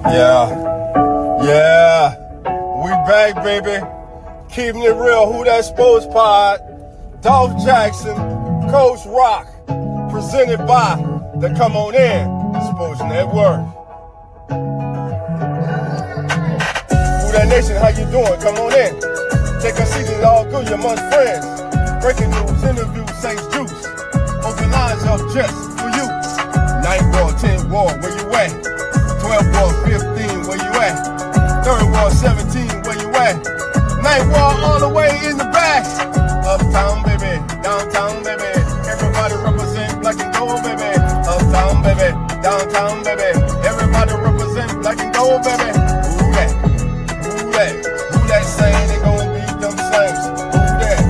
Yeah, we back, baby. Keeping it real. Who That Sports Pod? Dolph Jackson, Coach Rock, presented by the Come On In Sports Network. Who That Nation, how you doing? Come on in. Take a seat, it's all good, you're amongst friends. Breaking news, interviews, Saints Juice. Open lines up just for you. 9 ball, 10 ball, where you at? 12 ball, 15, where you at? 3rd ball, 17, where you at? 9th ball, all the way in the back. Uptown, baby, downtown, baby. Everybody represent black and gold, baby. Uptown, baby, downtown, baby. Everybody represent black and gold, baby. Who that? Who that? Who that saying they gon' beat them Saints? Who that?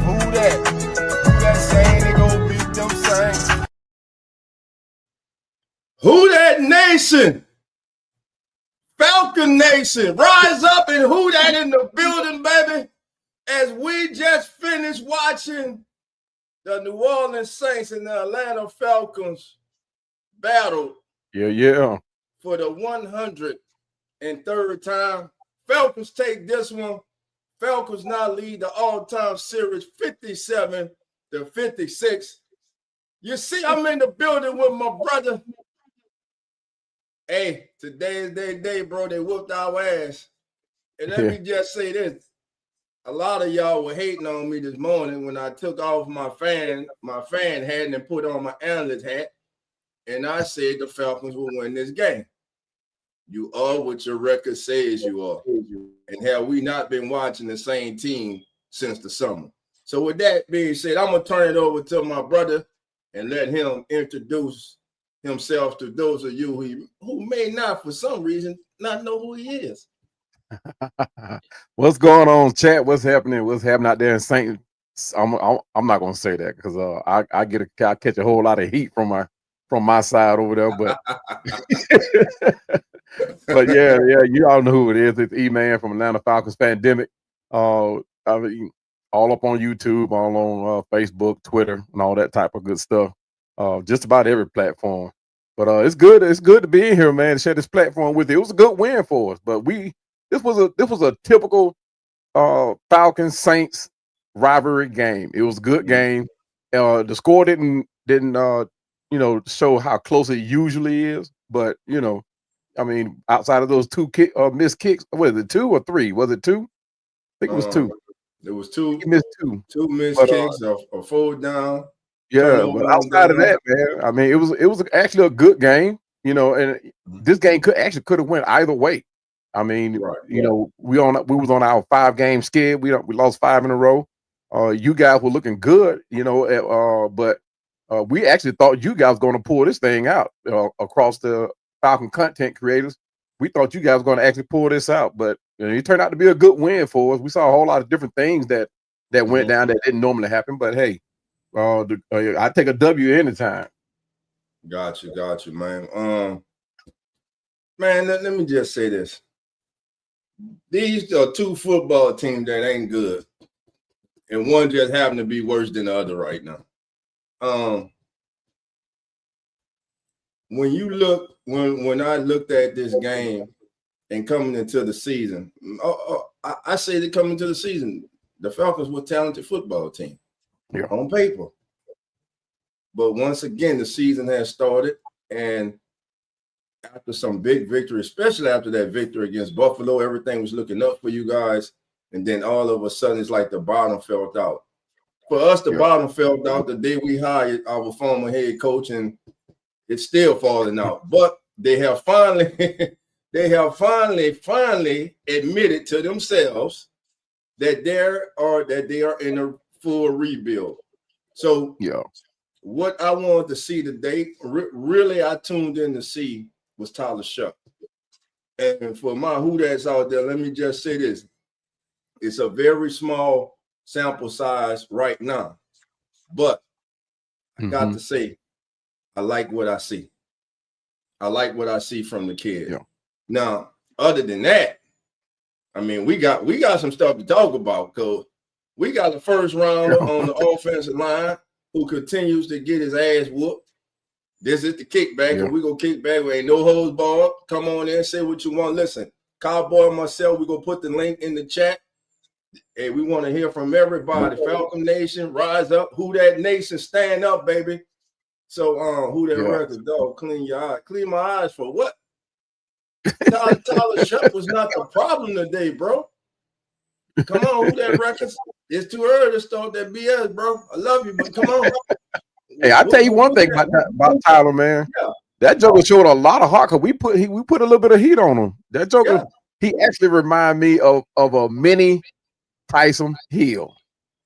Who that? Who that saying they gon' beat them Saints? Who That Nation? Falcon Nation, rise up and who that in the building, baby. As we just finished watching the New Orleans Saints and the Atlanta Falcons battle. Yeah. For the 103rd time. Falcons take this one. Falcons now lead the all-time series 57-56. You see, I'm in the building with my brother. Hey, today is their day, bro. They whooped our ass. And let me just say this. A lot of y'all were hating on me this morning when I took off my fan hat and put on my analyst hat. And I said the Falcons will win this game. You are what your record says you are. And have we not been watching the same team since the summer? So with that being said, I'm going to turn it over to my brother and let him introduce himself to those of you who may not, for some reason, not know who he is. What's going on, chat? What's happening? What's happening out there in St. I'm not gonna say that because I catch a whole lot of heat from my side over there, but but yeah, you all know who it is. It's E-Man from Atlanta Falcons Pandemic. I mean, all up on YouTube, all on Facebook, Twitter, and all that type of good stuff. Just about every platform. But it's good to be in here, man, to share this platform with you. It was a good win for us, but this was a typical Falcons Saints rivalry game. It was a good game. The score didn't show how close it usually is, but I mean, outside of those two missed kicks, was it 2 or 3? Was it 2? I think it was 2. It was 2. He missed 2. 2 missed kicks, a fold down. Yeah, but outside of that, man, I mean, it was actually a good game, and this game could have went either way. I mean, we was on our 5-game skid. We lost 5 in a row. You guys were looking good, but we actually thought you guys were going to pull this thing out across the Falcon content creators. We thought you guys were going to actually pull this out, but it turned out to be a good win for us. We saw a whole lot of different things that went down that didn't normally happen, but hey. I take a W anytime. Got you, man. Man, let me just say this. These are 2 football teams that ain't good, and one just happened to be worse than the other right now. When I looked at this game and coming into the season, I say that coming into the season, the Falcons were a talented football team. Yeah. On paper. But once again, the season has started, and after some big victory, especially after that victory against Buffalo, everything was looking up for you guys, and then all of a sudden it's like the bottom fell out. For us, the bottom fell out the day we hired our former head coach, and it's still falling out. But they have finally admitted to themselves that they are in a full rebuild. So what I wanted to see today, really I tuned in to see was Tyler Shuck. And for my who that's out there, let me just say this. It's a very small sample size right now. But I got to say, I like what I see. I like what I see from the kid. Yeah. Now, other than that, I mean, we got some stuff to talk about because we got a first rounder on the offensive line who continues to get his ass whooped. This is the kickback, and we gonna kick back. We ain't no holds barred. Come on in, say what you want. Listen, Cowboy and myself, we gonna put the link in the chat. Hey, we want to hear from everybody. Falcon Nation, rise up. Who that nation? Stand up, baby. So, who that record, dog? Clean your eyes. Clean my eyes for what? Tyler Shuck was not the problem today, bro. Come on, who that records? It's too early to start that BS, bro. I love you, but come on. Hey, I'll tell you one thing about Tyler, man. Yeah. That joker showed a lot of heart because we put a little bit of heat on him. That joker, he actually reminded me of a mini Tyson Hill.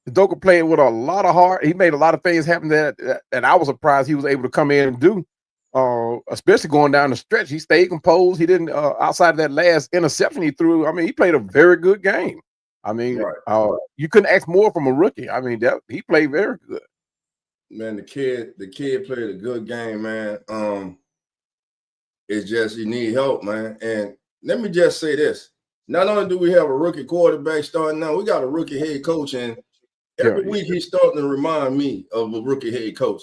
The joker played with a lot of heart. He made a lot of things happen that I was surprised he was able to come in and do. Especially going down the stretch, he stayed composed. He didn't outside of that last interception he threw. I mean, he played a very good game. I mean, you couldn't ask more from a rookie. I mean, he played very good. Man, the kid played a good game, man. It's just you need help, man. And let me just say this: not only do we have a rookie quarterback starting now, we got a rookie head coach, and every week he's starting to remind me of a rookie head coach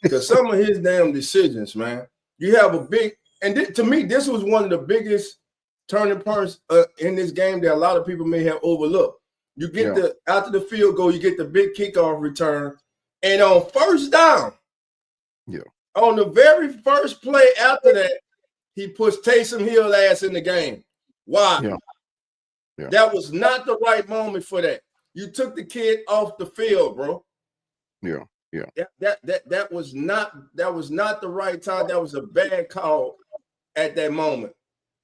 because some of his damn decisions, man. You have a big, and to me, this was one of the biggest turning points in this game that a lot of people may have overlooked. You get after the field goal, you get the big kickoff return. And on first down, on the very first play after that, he puts Taysom Hill ass in the game. Why? That was not the right moment for that. You took the kid off the field, bro. That was not the right time. That was a bad call at that moment.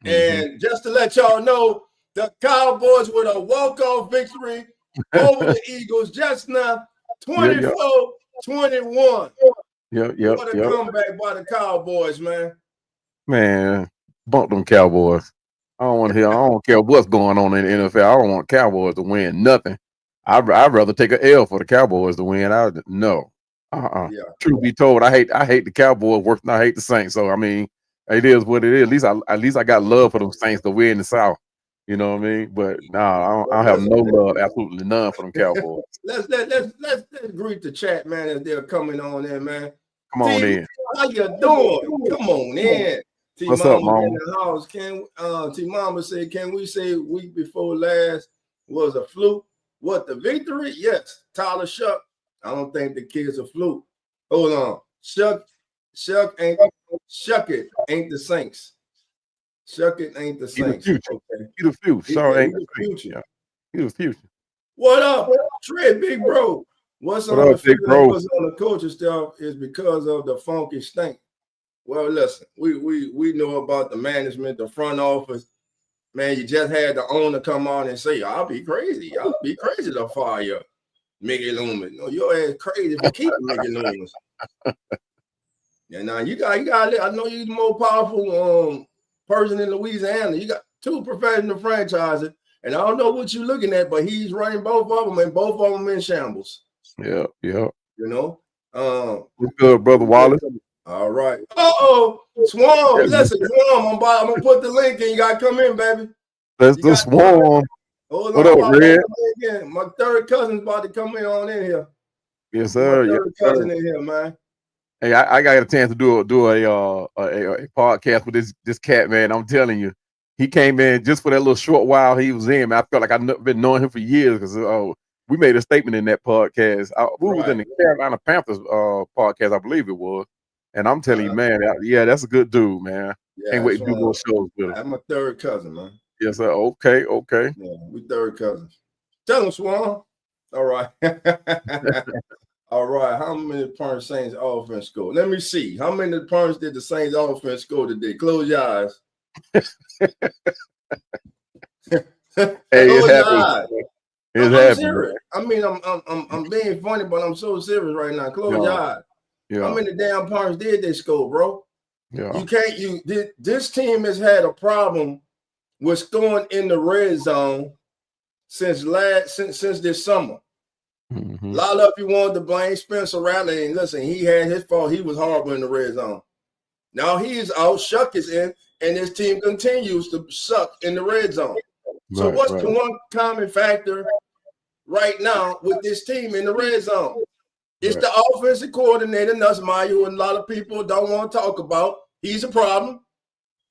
And just to let y'all know, the Cowboys with a walk-off victory over the Eagles just now. 24-21. What a comeback by the Cowboys, man. Man, bump them Cowboys. I don't care what's going on in the NFL. I don't want Cowboys to win nothing. I'd rather take an L for the Cowboys to win. Truth be told, I hate the Cowboys worse than I hate the Saints. So I mean, it is what it is. At least I got love for them Saints to win the South. You know what I mean? But I don't have no love, absolutely none for them Cowboys. Let's greet the chat, man, as they're coming on in, man. Come on in. How you doing? Come on in. What's up, Mama? In the house. T Mama said, can we say week before last was a fluke? What, the victory? Yes. Tyler Shuck. I don't think the kid's a fluke. Hold on. Shuck it ain't the Saints. Shuck it ain't the Saints. He the future. Sorry, ain't the future. He the future. What up, Trey, big bro? What's on the big bro? What's on the coaching staff is because of the funky stink. Well, listen, we know about the management, the front office. Man, you just had the owner come on and say, "I'll be crazy. I'll be crazy to fire Mickey Loomis." No, your ass crazy for keeping Mickey Loomis. And now you got. I know you're the more powerful person in Louisiana. You got 2 professional franchises, and I don't know what you're looking at, but he's running both of them, and both of them in shambles. Yeah. You know. What's good, brother Wallace? All right. Swarm. Listen, Swarm. I'm gonna put the link in. You gotta come in, baby. That's the Swarm. Hold what on, up, Red? My third cousin's about to come in here. Yes, sir. My third cousin in here, man. Hey, I got a chance to do a podcast with this cat, man. I'm telling you, he came in just for that little short while he was in. Man, I felt like I've been knowing him for years because we made a statement in that podcast. We was in the Carolina Panthers podcast, I believe it was. And I'm telling you, man, that's a good dude, man. Can't wait to do more shows with him. I'm my third cousin, man. Yes, sir. Okay. Yeah, we third cousins. Tell him, Swan. All right. All right. How many points Saints offense score? Let me see. How many points did the Saints offense score today? Close your eyes. Close your eyes. I'm serious. I mean, I'm being funny, but I'm so serious right now. Close your eyes. Yeah. How many damn points did they score, bro? Yeah. This team has had a problem with scoring in the red zone since this summer. Mm-hmm. A lot of you wanted to blame Spencer Rattler, and listen, he had his fault. He was horrible in the red zone. Now he's out, Shuck is in, and this team continues to suck in the red zone. So what's the one common factor right now with this team in the red zone? It's the offensive coordinator, Nussmeier, who a lot of people don't want to talk about. He's a problem.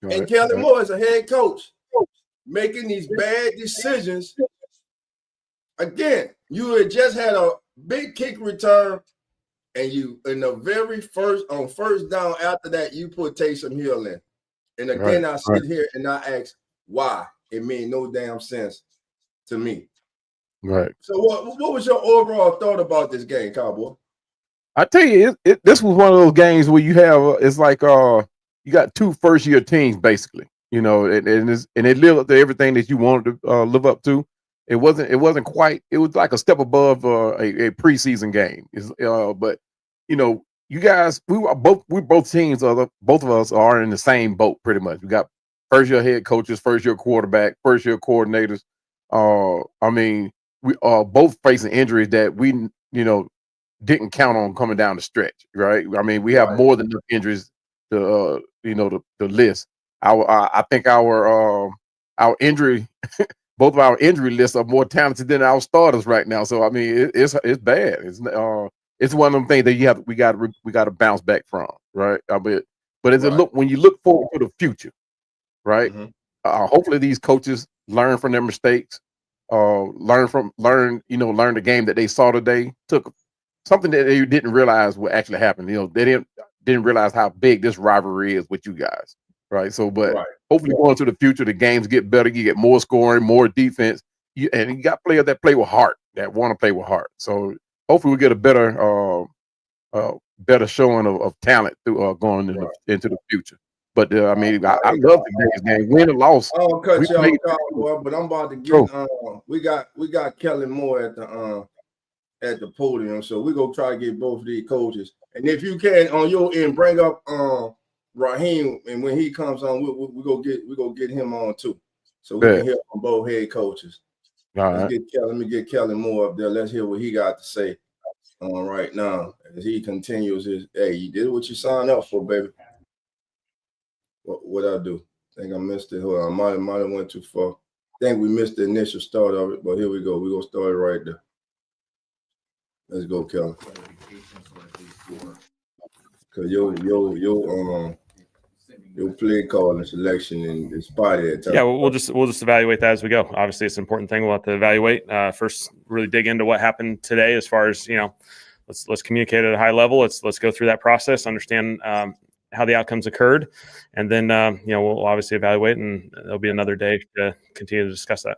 And Kellen Moore is a head coach making these bad decisions. Again, you had just had a big kick return, and you in the very first down after that, you put Taysom Hill in. And again, I sit here and I ask why. It made no damn sense to me. Right. So what was your overall thought about this game, Cowboy? I tell you, this was one of those games where you have it's like you got two first-year teams basically, you know, and it lived up to everything that you wanted to live up to. It wasn't quite. It was like a step above a preseason game. But you know, you guys, both teams both of us are in the same boat pretty much. We got first-year head coaches, first-year quarterback, first-year coordinators. I mean, we are both facing injuries that we didn't count on coming down the stretch, right? I mean, we have more than enough injuries to the list. I think our injury, both of our injury lists are more talented than our starters right now. So I mean, it's bad. It's one of them things that we got to bounce back from, right? But when you look forward to the future, right? Hopefully these coaches learn from their mistakes, learn the game that they saw today, took something that they didn't realize would actually happen. You know, they didn't realize how big this rivalry is with you guys, right? So, but hopefully going to the future, the games get better, you get more scoring, more defense, and you got players that play with heart, that want to play with heart. So hopefully we get a better showing of talent through going into the future. But I mean, I love today's game. Win or loss. I don't cut you off, but I'm about to get. We got Kellen Moore at the podium, so we're gonna try to get both of these coaches. And if you can on your end, bring up Raheem, and when he comes on, we go get him on too, so we can hear from both head coaches. Let me get Kellen Moore up there. Let's hear what he got to say right now as he continues his. Hey, you did what you signed up for, baby. What I do? I think I missed it. Hold on, I might have went too far. I think we missed the initial start of it, but here we go. We're gonna start it right there. Let's go, Kellen. Cause your play call and selection and spotty at times. Yeah, we'll just evaluate that as we go. Obviously, it's an important thing we'll have to evaluate. First, really dig into what happened today as far as, let's communicate at a high level. Let's go through that process, understand how the outcomes occurred, and then we'll obviously evaluate, and there'll be another day to continue to discuss that.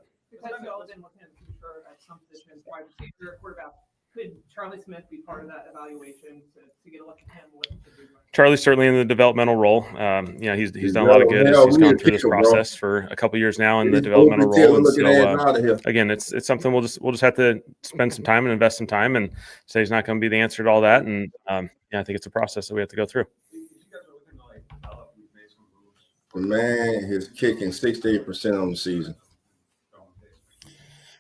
Could Charlie Smith be part of that evaluation to get a look at him? Charlie's certainly in the developmental role. He's done a lot of good. He's gone through this process for a couple of years now in the developmental role. And so, again, it's something we'll just have to spend some time and invest some time. And say he's not going to be the answer to all that. And I think it's a process that we have to go through. Man, his kicking 68% on the season.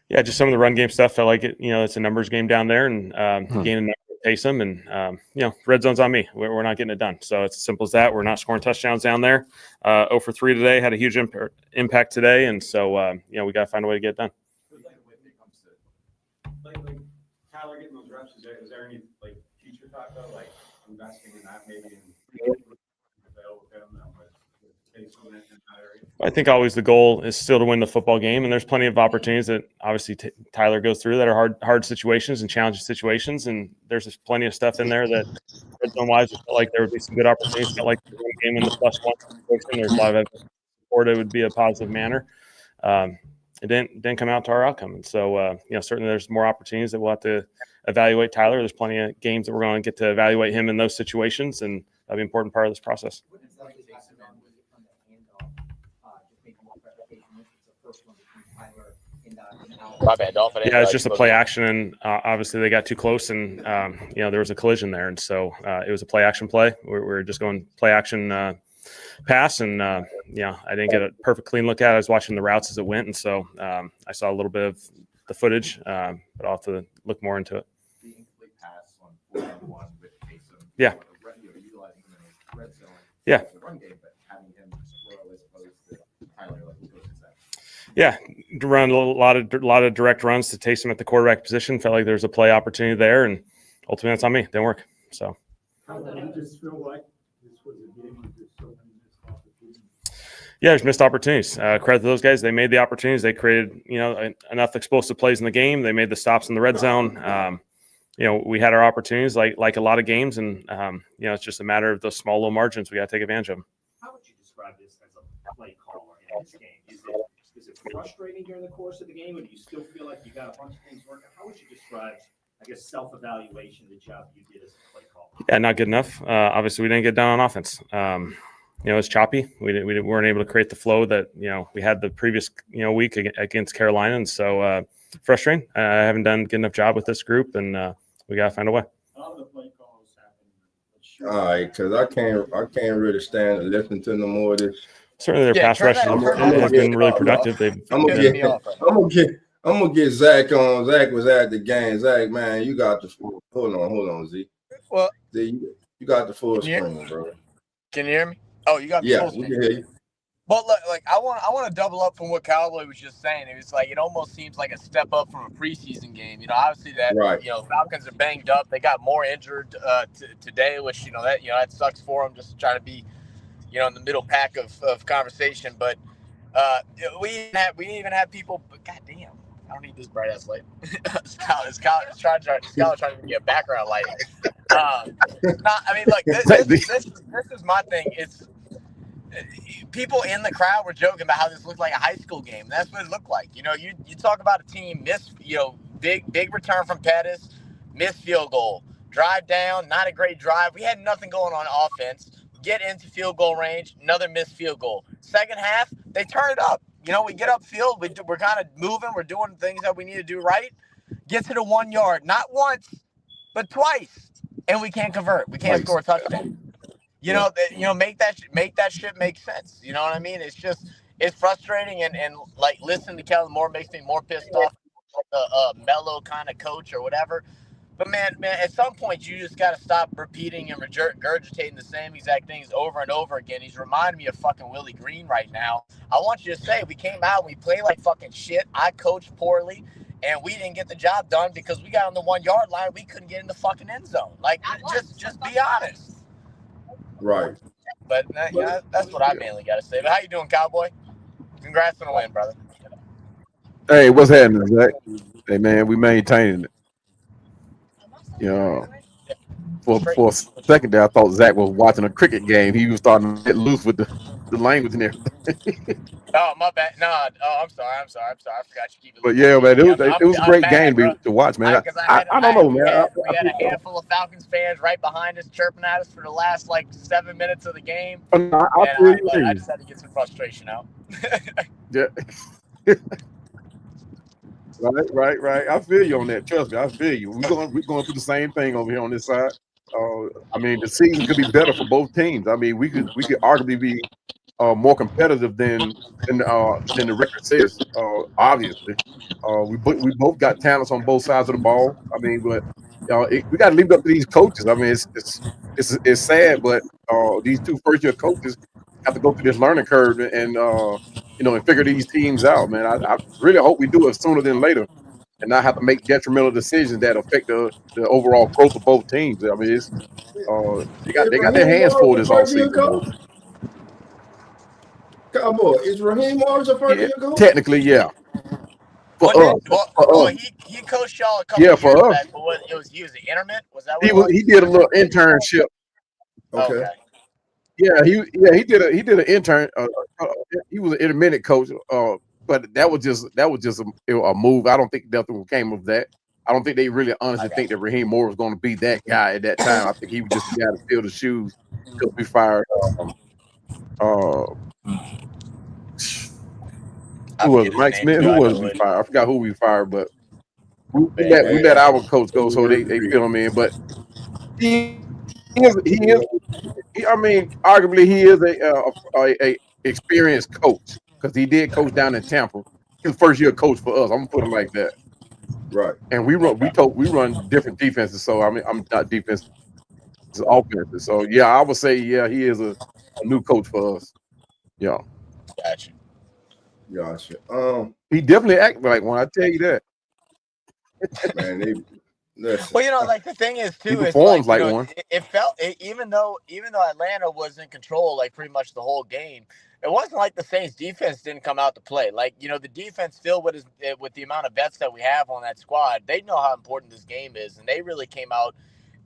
Yeah, just some of the run game stuff. Felt like it. It's a numbers game down there, and gaining Taysom, and red zone's on me. We're not getting it done. So it's as simple as that. We're not scoring touchdowns down there. 0 for 3 today, had a huge impact today, and so we got to find a way to get it done. Like Tyler getting those reps, is there any future thought though, investing in that maybe I think always the goal is still to win the football game, and there's plenty of opportunities that obviously Tyler goes through that are hard situations and challenging situations, and there's just plenty of stuff in there that red zone wise felt like there would be some good opportunities. Felt like the game in the +1 situation, there's a lot of support. It would be a positive manner. It didn't come out to our outcome, and so certainly there's more opportunities that we'll have to evaluate Tyler. There's plenty of games that we're going to get to evaluate him in those situations, and that'll be an important part of this process. My bad, Dolphin. Yeah, it's just a play action, and obviously they got too close, and there was a collision there, and so it was a play action play. We're just going play action pass, and I didn't get a perfect clean look at it. I was watching the routes as it went, and so I saw a little bit of the footage, but I'll have to look more into it. The incomplete pass on 4-1 with Taysom. Yeah. Utilizing him in red zone. Yeah. Run game, but having him throw as opposed to Tyler, Yeah, run a lot of direct runs to Taysom at the quarterback position. Felt like there was a play opportunity there, and ultimately that's on me. Didn't work. So. How did you just feel like this was a game with just so many missed opportunities? Yeah, there's missed opportunities. Credit to those guys. They made the opportunities. They created, enough explosive plays in the game. They made the stops in the red zone. We had our opportunities like a lot of games, and it's just a matter of those small, low margins we got to take advantage of them. How would you describe this as a play caller in this game? Is it frustrating during the course of the game, or do you still feel like you got a bunch of things working? How would you describe, I guess, self-evaluation, the job you did as a play caller? Yeah, not good enough. Obviously, we didn't get down on offense. It's choppy. We weren't able to create the flow that we had the previous week against Carolina, and so frustrating. I haven't done a good enough job with this group, and we gotta find a way. How do the play calls happen? All right, because I can't really stand to listen to no more of this. Certainly, their pass rush has been really productive. I'm gonna get Zach on. Zach was at the game. Zach, man, you got the hold on, Z. Well, Z, you got the full screen, bro. Can you hear me? Oh, you got the full we screen. can hear you. But look, I want to double up from what Cowboy was just saying. It was like it almost seems like a step up from a preseason game. Obviously that Right. Falcons are banged up. They got more injured today, which that sucks for them. Just trying to be in the middle pack of conversation. But we didn't even have people. But goddamn, I don't need this bright ass light. Skylar's trying to get a background light. Look, this is my thing. It's people in the crowd were joking about how this looked like a high school game. That's what it looked like. You talk about a team big return from Pettis, missed field goal, drive down, not a great drive. We had nothing going on offense. Get into field goal range, another missed field goal. Second half, they turn it up. We get upfield, we're kind of moving, we're doing things that we need to do right. Get to the 1 yard, not once, but twice, and we can't convert. We can't score a touchdown. Make that shit make sense. You know what I mean? It's frustrating, and like listening to Kellen Moore makes me more pissed off. A mellow kind of coach or whatever. But man, at some point you just got to stop repeating and regurgitating the same exact things over and over again. He's reminding me of fucking Willie Green right now. I want you to say we came out, we played like fucking shit. I coached poorly, and we didn't get the job done because we got on the 1 yard line. We couldn't get in the fucking end zone. Like, just be honest. Right. But that's what I mainly got to say. But how you doing, Cowboy? Congrats on the win, brother. Hey, what's happening, Zach? Hey, man, we maintaining it. For a second there, I thought Zach was watching a cricket game. He was starting to get loose with the language and everything. Oh, my bad. No, I'm sorry. I forgot you keep it. But yeah, man, it was a great game to watch, man. I don't know, man. We had a handful of Falcons fans right behind us chirping at us for the last 7 minutes of the game. I just had to get some frustration out. Yeah. Right. I feel you on that. Trust me, I feel you. We're going through the same thing over here on this side. The season could be better for both teams. We could arguably be more competitive than the record says. Obviously, we both got talents on both sides of the ball. We got to leave it up to these coaches. It's sad, but these two first-year coaches have to go through this learning curve and figure these teams out, man. I really hope we do it sooner than later, and not have to make detrimental decisions that affect the overall growth of both teams. They got their hands full this all season. Cowboy, is Raheem Morris a first year coach? Technically, yeah. He coached y'all a couple years back, but he was an intermittent? Was that what he did a little internship. Okay. Yeah, he did an intern. He was an intermittent coach, but that was just a move. I don't think nothing came of that. I don't think they really honestly think that Raheem Moore was going to be that guy at that time. I think he was just the guy to fill the shoes to be fired. Who was Mike Smith? Who was we fired? I forgot who we fired, but we let our coach go, so they fill him in. But he is. Arguably he is a experienced coach because he did coach down in Tampa. He was first year coach for us. I'm gonna put him like that. Right. And we run different defenses. So I'm not defense, it's offenses. So yeah, I would say he is a new coach for us. Yeah. Gotcha. Gotcha. He definitely acted like one. I tell you that. Man, Listen. Well, you know, like the thing is too, He it's performs like, like you know, one. it felt even though Atlanta was in control like pretty much the whole game, it wasn't like the Saints defense didn't come out to play. Like, you know, the defense still with the amount of vets that we have on that squad, they know how important this game is, and they really came out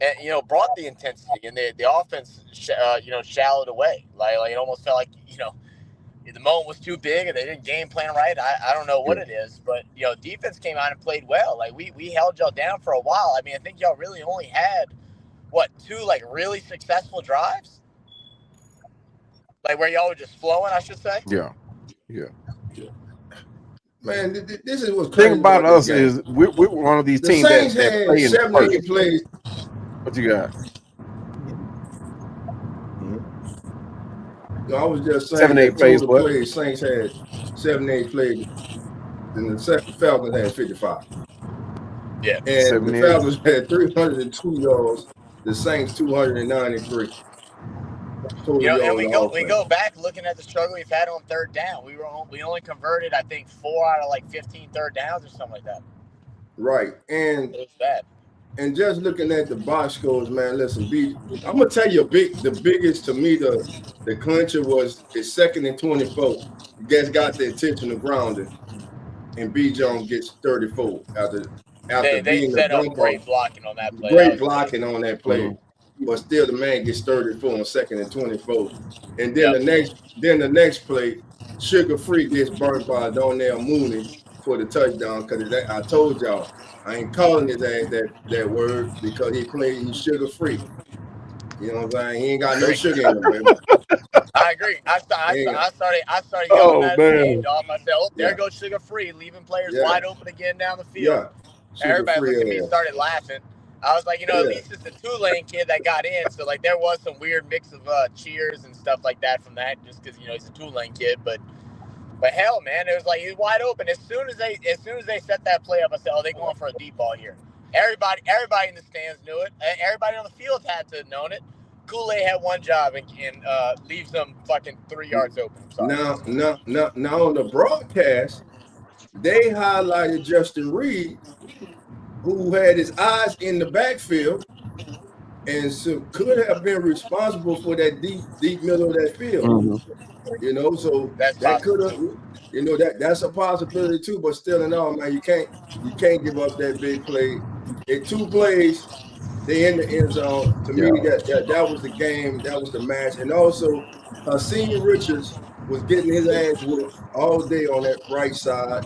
and, you know, brought the intensity, and the offense you know, shallowed away. Like it almost felt like, you know, the moment was too big and they didn't game plan right. I don't know what it is, but, you know, defense came out and played well. Like we held y'all down for a while. I mean, I think y'all really only had two like really successful drives, like where y'all were just flowing, I should say. Yeah. Man, this is what's The crazy thing about this us game. is we're one of these The teams Saints that had play in 7 first. 8 plays. What you got? I was just saying 7 8 that plays. total What? plays, Saints had 7 8 plays, and the Falcons had 55. Yeah. And 7 the 8. Falcons had 302 yards, the Saints 293. Total You know, and yards we go back looking at the struggle we've had on third down. We only converted, I think, 4 out of like 15 third downs or something like that. Right. And It was bad. And just looking at the box scores, man, listen, I'm gonna tell you the biggest to me, the clincher was his 2nd and 24. You guys got the intentional grounding, and B. Jones gets 34 after They being the set up bump great off. blocking on that play. Great That was blocking on that play. Mm-hmm. But still the man gets 34 on 2nd and 24. And then Yep. the next play, Sugar Free gets burnt by Donnell Mooney for the touchdown. Because I told y'all, I ain't calling his ass that word because he's sugar free. You know what I'm saying? He ain't got no sugar in him, baby. I agree. I started yelling Oh, at the man. game, dog. I said, "Oh, there Yeah. goes Sugar Free, leaving players Yeah. wide open again down the field." Yeah. Everybody Sugar-free looked at me, ass. started laughing. I was like, you know, at Yeah. least it's the Tulane kid that got in. So like, there was some weird mix of cheers and stuff like that from that, just because, you know, he's a Tulane kid. But hell, man, it was like he was wide open. As soon as they set that play up, I said, "Oh, they're going for a deep ball here." Everybody in the stands knew it. Everybody on the field had to have known it. Kool-Aid had one job and leaves them fucking 3 yards open. I'm sorry. Now on the broadcast, they highlighted Justin Reed, who had his eyes in the backfield and so could have been responsible for that deep middle of that field. Mm-hmm. You know, so that could have, you know, that's a possibility too. But still, in all, man, you can't give up that big play. In 2 plays, they in the end zone. To me, that was the game. That was the match. And also, Hakeem Richards was getting his ass whooped all day on that right side.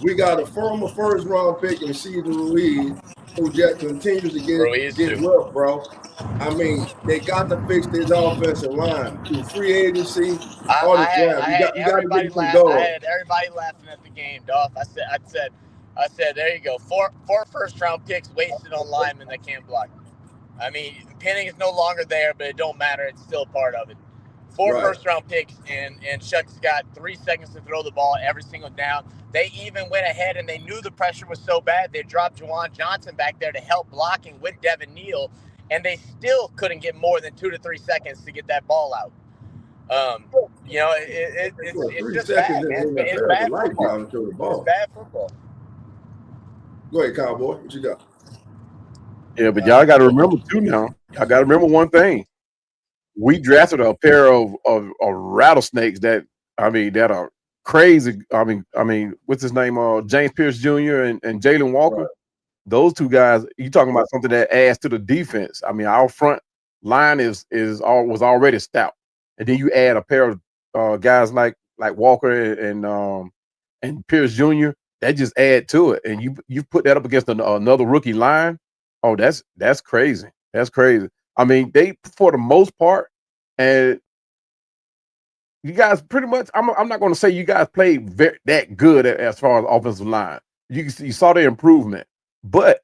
We got a former first-round pick in Cesar Ruiz, who just continues to get well, bro. I mean, they got to fix this offensive line through free agency. I had everybody laughing at the game, Dolph. I said, there you go. Four first-round picks wasted on linemen that can't block. I mean, Penning is no longer there, but it don't matter. It's still part of it. 4 first-round picks, and Shucks got 3 seconds to throw the ball every single down. They even went ahead, and they knew the pressure was so bad, they dropped Juwan Johnson back there to help blocking with Devin Neal, and they still couldn't get more than 2 to 3 seconds to get that ball out. You know, it's just bad, man. It's bad football. It's bad football. Go ahead, Cowboy. What you got? Yeah, but y'all got to remember too now. Y'all got to remember one thing. We drafted a pair of rattlesnakes that are crazy. I mean, what's his name? James Pierce Jr. and Jalen Walker. Right. Those 2 guys. You talking about something that adds to the defense? I mean, our front line was already stout, and then you add a pair of guys like Walker and Pierce Jr. That just add to it, and you put that up against another rookie line. Oh, that's crazy. That's crazy. I mean, they, for the most part, and you guys pretty much, I'm not going to say you guys played that good as far as offensive line. You saw the improvement, but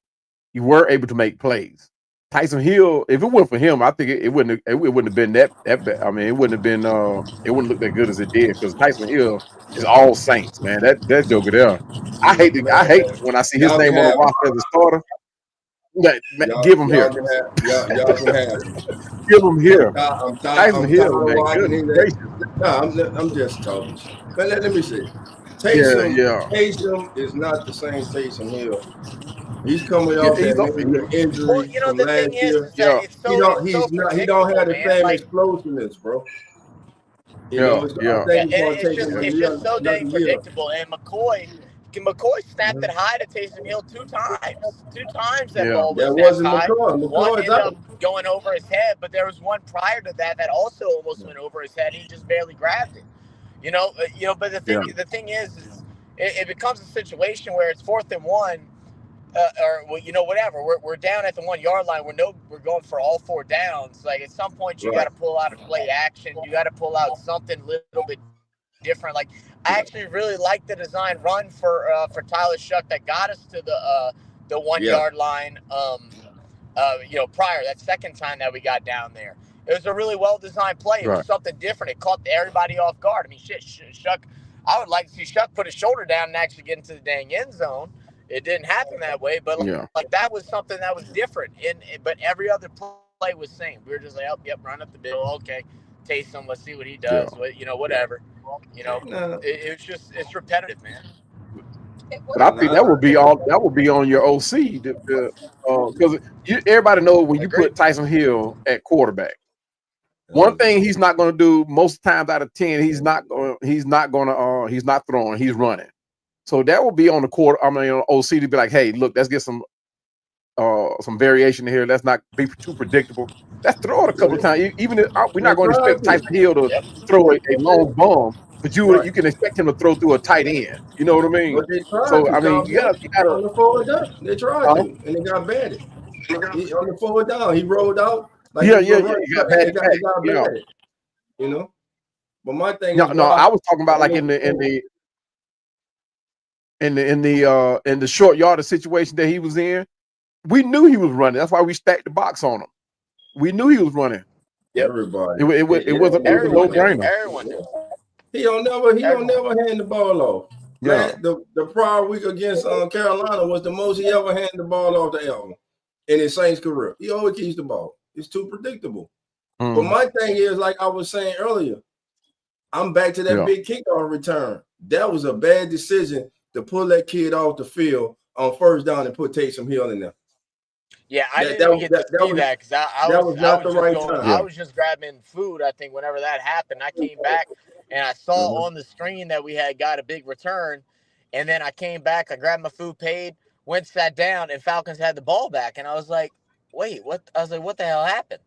you were able to make plays. Tyson Hill, if it weren't for him, I think it wouldn't have been that bad. I mean, it wouldn't look that good as it did, because Tyson Hill is all Saints, man. That joker there. I hate when I see his name on the roster as a starter. Give him here. Y'all can have him. Give him here. I'm just talking. But let me see. Taysom is not the same Taysom Hill. He's coming off that major injury Well, you know, from the last thing year. is that it's so He don't have the predictable, man. same Like, explosiveness, bro. You know, I think it's gonna take him it's just so another dang year. predictable. And McCoy snapped it high to Taysom Hill 2 times. 2 times that ball was That snapped wasn't high. McCoy. One ended McCoy's up going over his head, but there was one prior to that that also almost went over his head. He just barely grabbed it. You know. But the thing is it becomes a situation where it's 4th and 1. Or whatever. We're down at the 1 yard line. We're going for all 4 downs. Like, at some point you got to pull out a play action. You got to pull out something a little bit different. Like, I actually really like the design run for Tyler Shuck that got us to the 1 yard line. Prior that second time that we got down there, it was a really well designed play. It was something different. It caught everybody off guard. I mean, Shuck. I would like to see Shuck put his shoulder down and actually get into the dang end zone. It didn't happen that way, but like that was something that was different. But every other play was same. We were just like, run up the middle. Okay, Taysom, let's see what he does. Whatever. It's repetitive, man. But I think that would be on your OC because everybody knows when you put Tyson Hill at quarterback. One thing he's not going to do most times out of 10, he's not throwing, he's running. So that will be on the on OC to be like, hey, look, let's get some variation here. Let's not be too predictable. Let's throw it a couple of times. Even if we're not going to expect Tyson Hill to throw a long bomb, but you can expect him to throw through a tight end. You know what I mean? So I mean, you gotta on the forward down. They tried to, and they got batted. On the forward down, he rolled out. Like he got batted. You know, but my thing. No, I was talking about like in the short yardage situation that he was in. We knew he was running. That's why we stacked the box on him. We knew he was running. Everybody. It was a no-brainer. Everyone knew. He don't never hand the ball off. Man, the prior week against Carolina was the most he ever handed the ball off to Elvin in his Saints career. He always keeps the ball. It's too predictable. But my thing is, like I was saying earlier, I'm back to that big kickoff return. That was a bad decision to pull that kid off the field on first down and put Taysom Hill in there. Yeah, I didn't get to see that because I was just grabbing food. I think whenever that happened, I came back and I saw on the screen that we had got a big return, and then I came back, I grabbed my food, paid, went, sat down, and Falcons had the ball back, and I was like, wait, what? I was like, what the hell happened?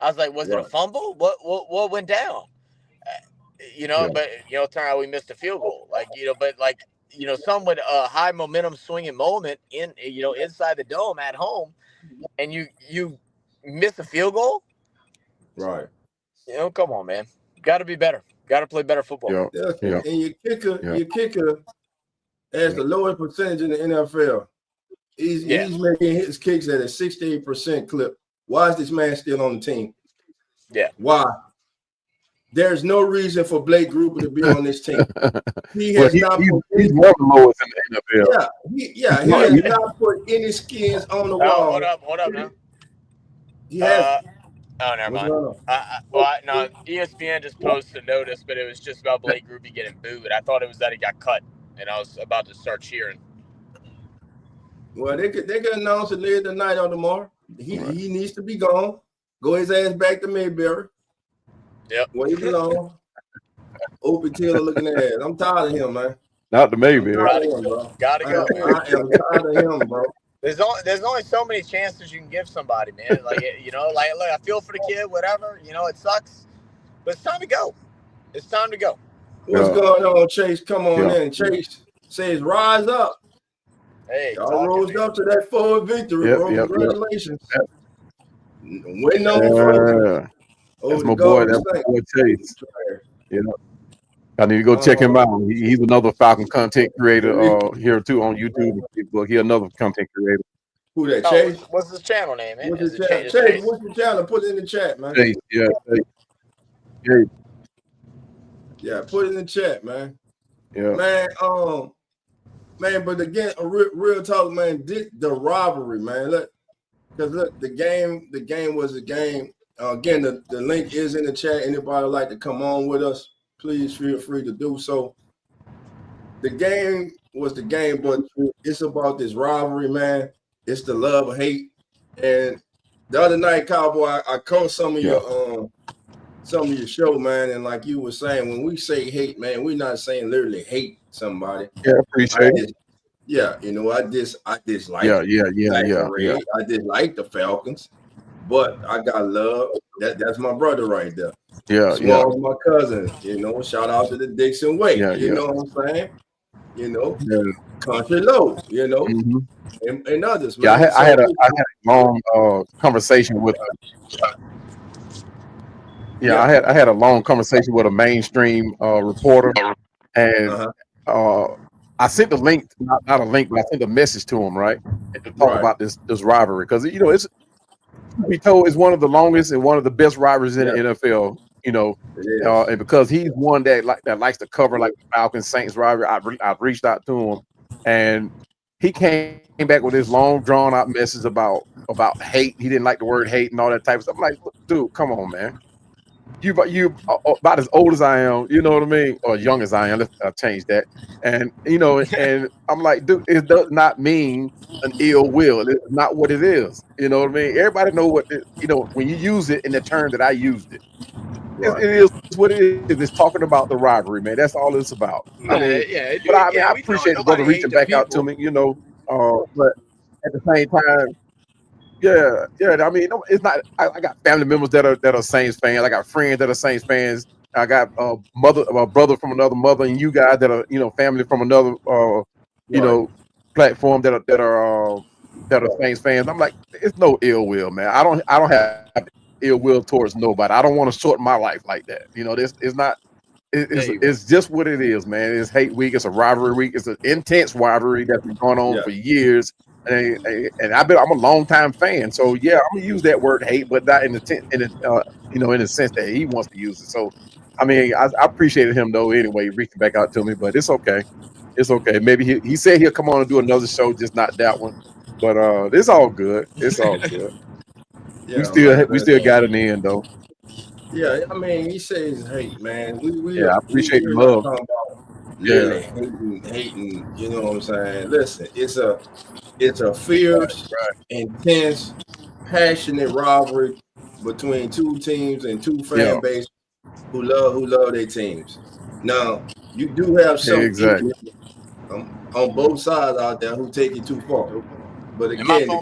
I was like, was it a fumble? What went down? But turn out we missed a field goal. Some with a high momentum swinging moment inside the dome at home, and you miss a field goal. Right. Come on, man. Got to be better. Got to play better football. Yeah. And your kicker has the lowest percentage in the NFL. He's making his kicks at a 68% clip. Why is this man still on the team? Yeah. Why? There's no reason for Blake Gruber to be on this team. He has not put he's one of the lowest in the NFL. He has not put any skins on the wall. Hold up now. He has. Oh, never mind. No, ESPN just posted a notice, but it was just about Blake Gruber getting booed. I thought it was that he got cut, and I was about to start cheering. Well, they could announce it later tonight or tomorrow. He needs to be gone. Go his ass back to Mayberry. Yep. Where he belong. Opie Taylor looking at ass. I'm tired of him, man. Not the Mayberry. Gotta go. I am tired of him, bro. There's only so many chances you can give somebody, man. Look, I feel for the kid, whatever. It sucks, but it's time to go. It's time to go. What's going on, Chase? Come on in. Chase says, rise up. Hey, y'all rose up to that forward victory, bro. Congratulations. Waiting on the that's my boy. That's my boy Chase. I need to go check him out. He's another Falcon content creator here too on YouTube and Facebook. He's another content creator. Who that, Chase? What's his channel name, man? What's his channel? Chase, what's your channel? Put it in the chat, man. Chase, Yeah, put it in the chat, man. Yeah. Man, but again, a real talk, man, the rivalry, man. Because the game was a game. Again, the link is in the chat. Anybody like to come on with us, please feel free to do so. the game was the game, but it's about this rivalry, man. It's the love or hate. And the other night, Cowboy, I caught some of your show, man, and like you were saying, when we say hate, man, we're not saying literally hate somebody. Yeah, appreciate it. Yeah, you know, I dislike. Yeah. I dislike the Falcons, but I got love. That's my brother right there. Small's my cousin. You know, shout out to the Dixon Way. You know what I'm saying? You know, Country Low. You know, and others. Man. Yeah, I had a long conversation with. I had a long conversation with a mainstream reporter, and I sent the link, not a link, but I sent a message to him, right, and to talk about this rivalry, because you know it's it's one of the longest and one of the best rivalries in the NFL. You know, and because he's one that likes to cover like the Falcons Saints rivalry, I reached out to him, and he came back with this long drawn out message about hate. He didn't like the word hate and all that type of stuff. I'm like, dude, come on, man. You about as old as I am, you know what I mean, or young as I am. Let's change that. And you know, and I'm like, dude, it does not mean an ill will. It's not what it is. You know what I mean? Everybody know what you know when you use it in the term that I used it. It is what it is. It's talking about the rivalry, man. That's all it's about. I mean, I appreciate the brother reaching back out to me, you know. But at the same time, I mean, it's not. I got family members that are Saints fans. I got friends that are Saints fans. I got a brother from another mother, and you guys that are family from another platform that are Saints fans. I'm like, it's no ill will, man. I don't have ill will towards nobody. I don't want to shorten my life like that. You know, this is not. It's just what it is, man. It's hate week. It's a rivalry week. It's an intense rivalry that's been going on for years. And I'm a longtime fan, so yeah, I'm gonna use that word hate, but not in the sense that he wants to use it. So, I mean, I appreciated him though. Anyway, reaching back out to me, but it's okay. It's okay. Maybe he said he'll come on and do another show, just not that one. But it's all good. It's all good. we still got it in the end though. Yeah, I mean, he says hate, man. I appreciate the love. Really hating, you know what I'm saying? Listen, it's a fierce, intense, passionate rivalry between two teams and two fan bases who love their teams. Now, you do have some people on both sides out there who take it too far. But again, the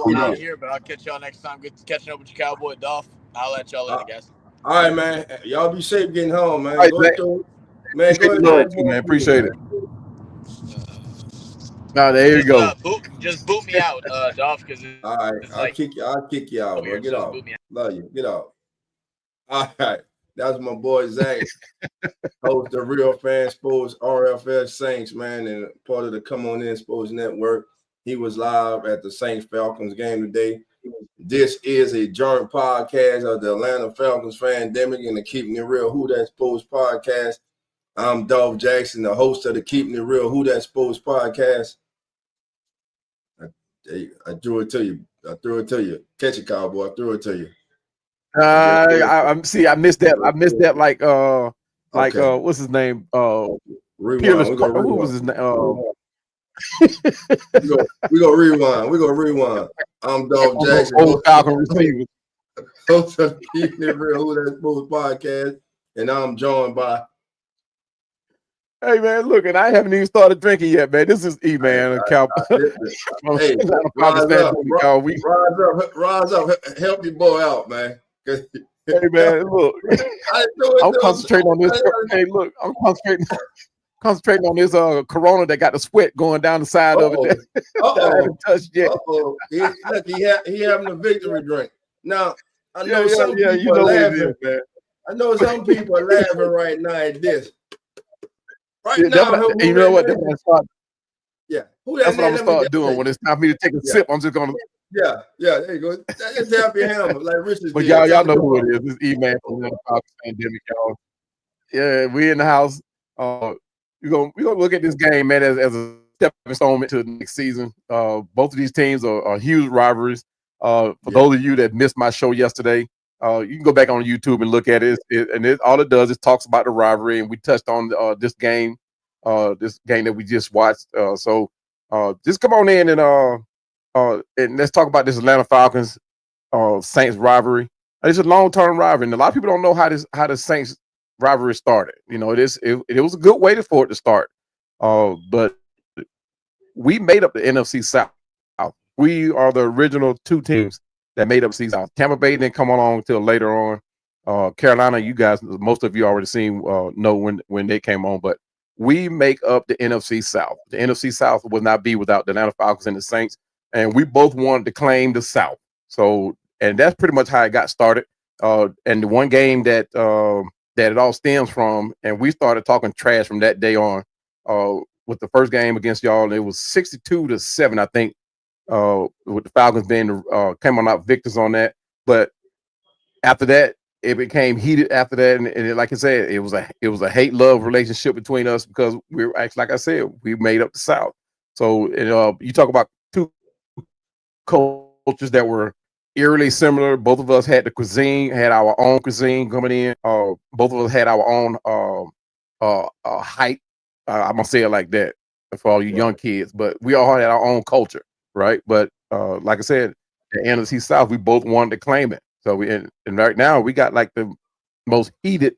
key out here, but I'll catch y'all next time. Good catching up with you, Cowboy Dolph. I'll let y'all later, guys. All right, man. Y'all be safe getting home, man. All right, man, go ahead. Man. Appreciate it. No, there you go. Just boot me out, Dolph. All right, I'll kick you out, bro. Get out. Love you. Get out. All right. That was my boy Zach, host of Real Fan Sports, RFS Saints, man, and part of the Come On In Sports Network. He was live at the Saints Falcons game today. This is a joint podcast of the Atlanta Falcons Fandemic and the Keeping It Real Who That Sports podcast. I'm DOLPH Jackson, the host of the Keeping It Real Who That Sports podcast. I threw it to you. Catch it, Cowboy. I threw it to you. I missed that. What's his name? Rewind. Who was his name? We go rewind. I'm DOLPH Jackson. Old Falcon receiver. Host of the Keeping It Real Who That Sports podcast, and I'm joined by. Hey man, look, and I haven't even started drinking yet, man. This is E-Man and Cowboy. Hey, rise up, help your boy out, man. Hey man, look, I'm concentrating on this. Hey, look, I'm concentrating on this Corona that got the sweat going down the side of it. I haven't touched yet. Look, he having a victory drink. Now, I know some people are laughing. I know some people are laughing right now at this. You know what? That's what I'm gonna start doing when it's time for me to take a sip. I'm just gonna. Yeah, there you go. Just tap your hammer like Richard. But y'all know who it is. This E-Man from the Falcons Fandemic, y'all. Yeah, we in the house. We're gonna look at this game, man, as a stepping stone to the next season. Both of these teams are huge rivalries. For those of you that missed my show yesterday, you can go back on YouTube and look at it. All it does is talks about the rivalry, and we touched on this game this game that we just watched. So just come on in and let's talk about this Atlanta Falcons Saints rivalry. It's a long-term rivalry, and a lot of people don't know how the Saints rivalry started. You know, it was a good way for it to start. But we made up the NFC South. We are the original two teams that made up South. Tampa Bay didn't come along until later on. Carolina, you guys, most of you already seen know when they came on, but we make up the NFC South. The NFC South would not be without the Atlanta Falcons and the Saints, and we both wanted to claim the South. So, and that's pretty much how it got started. And the one game that it all stems from, and we started talking trash from that day on. With the first game against y'all, and it was 62-7, I think. With the Falcons being came on out victors on that, but after that, it became heated. After that, and like I said, it was a hate-love relationship between us because we were actually, like I said, we made up the South. So you talk about two cultures that were eerily similar. Both of us had had our own cuisine coming in. Both of us had our own height. I'm gonna say it like that for all you young kids, but we all had our own culture, right? But like I said, the NFC South, we both wanted to claim it. So and right now we got like the most heated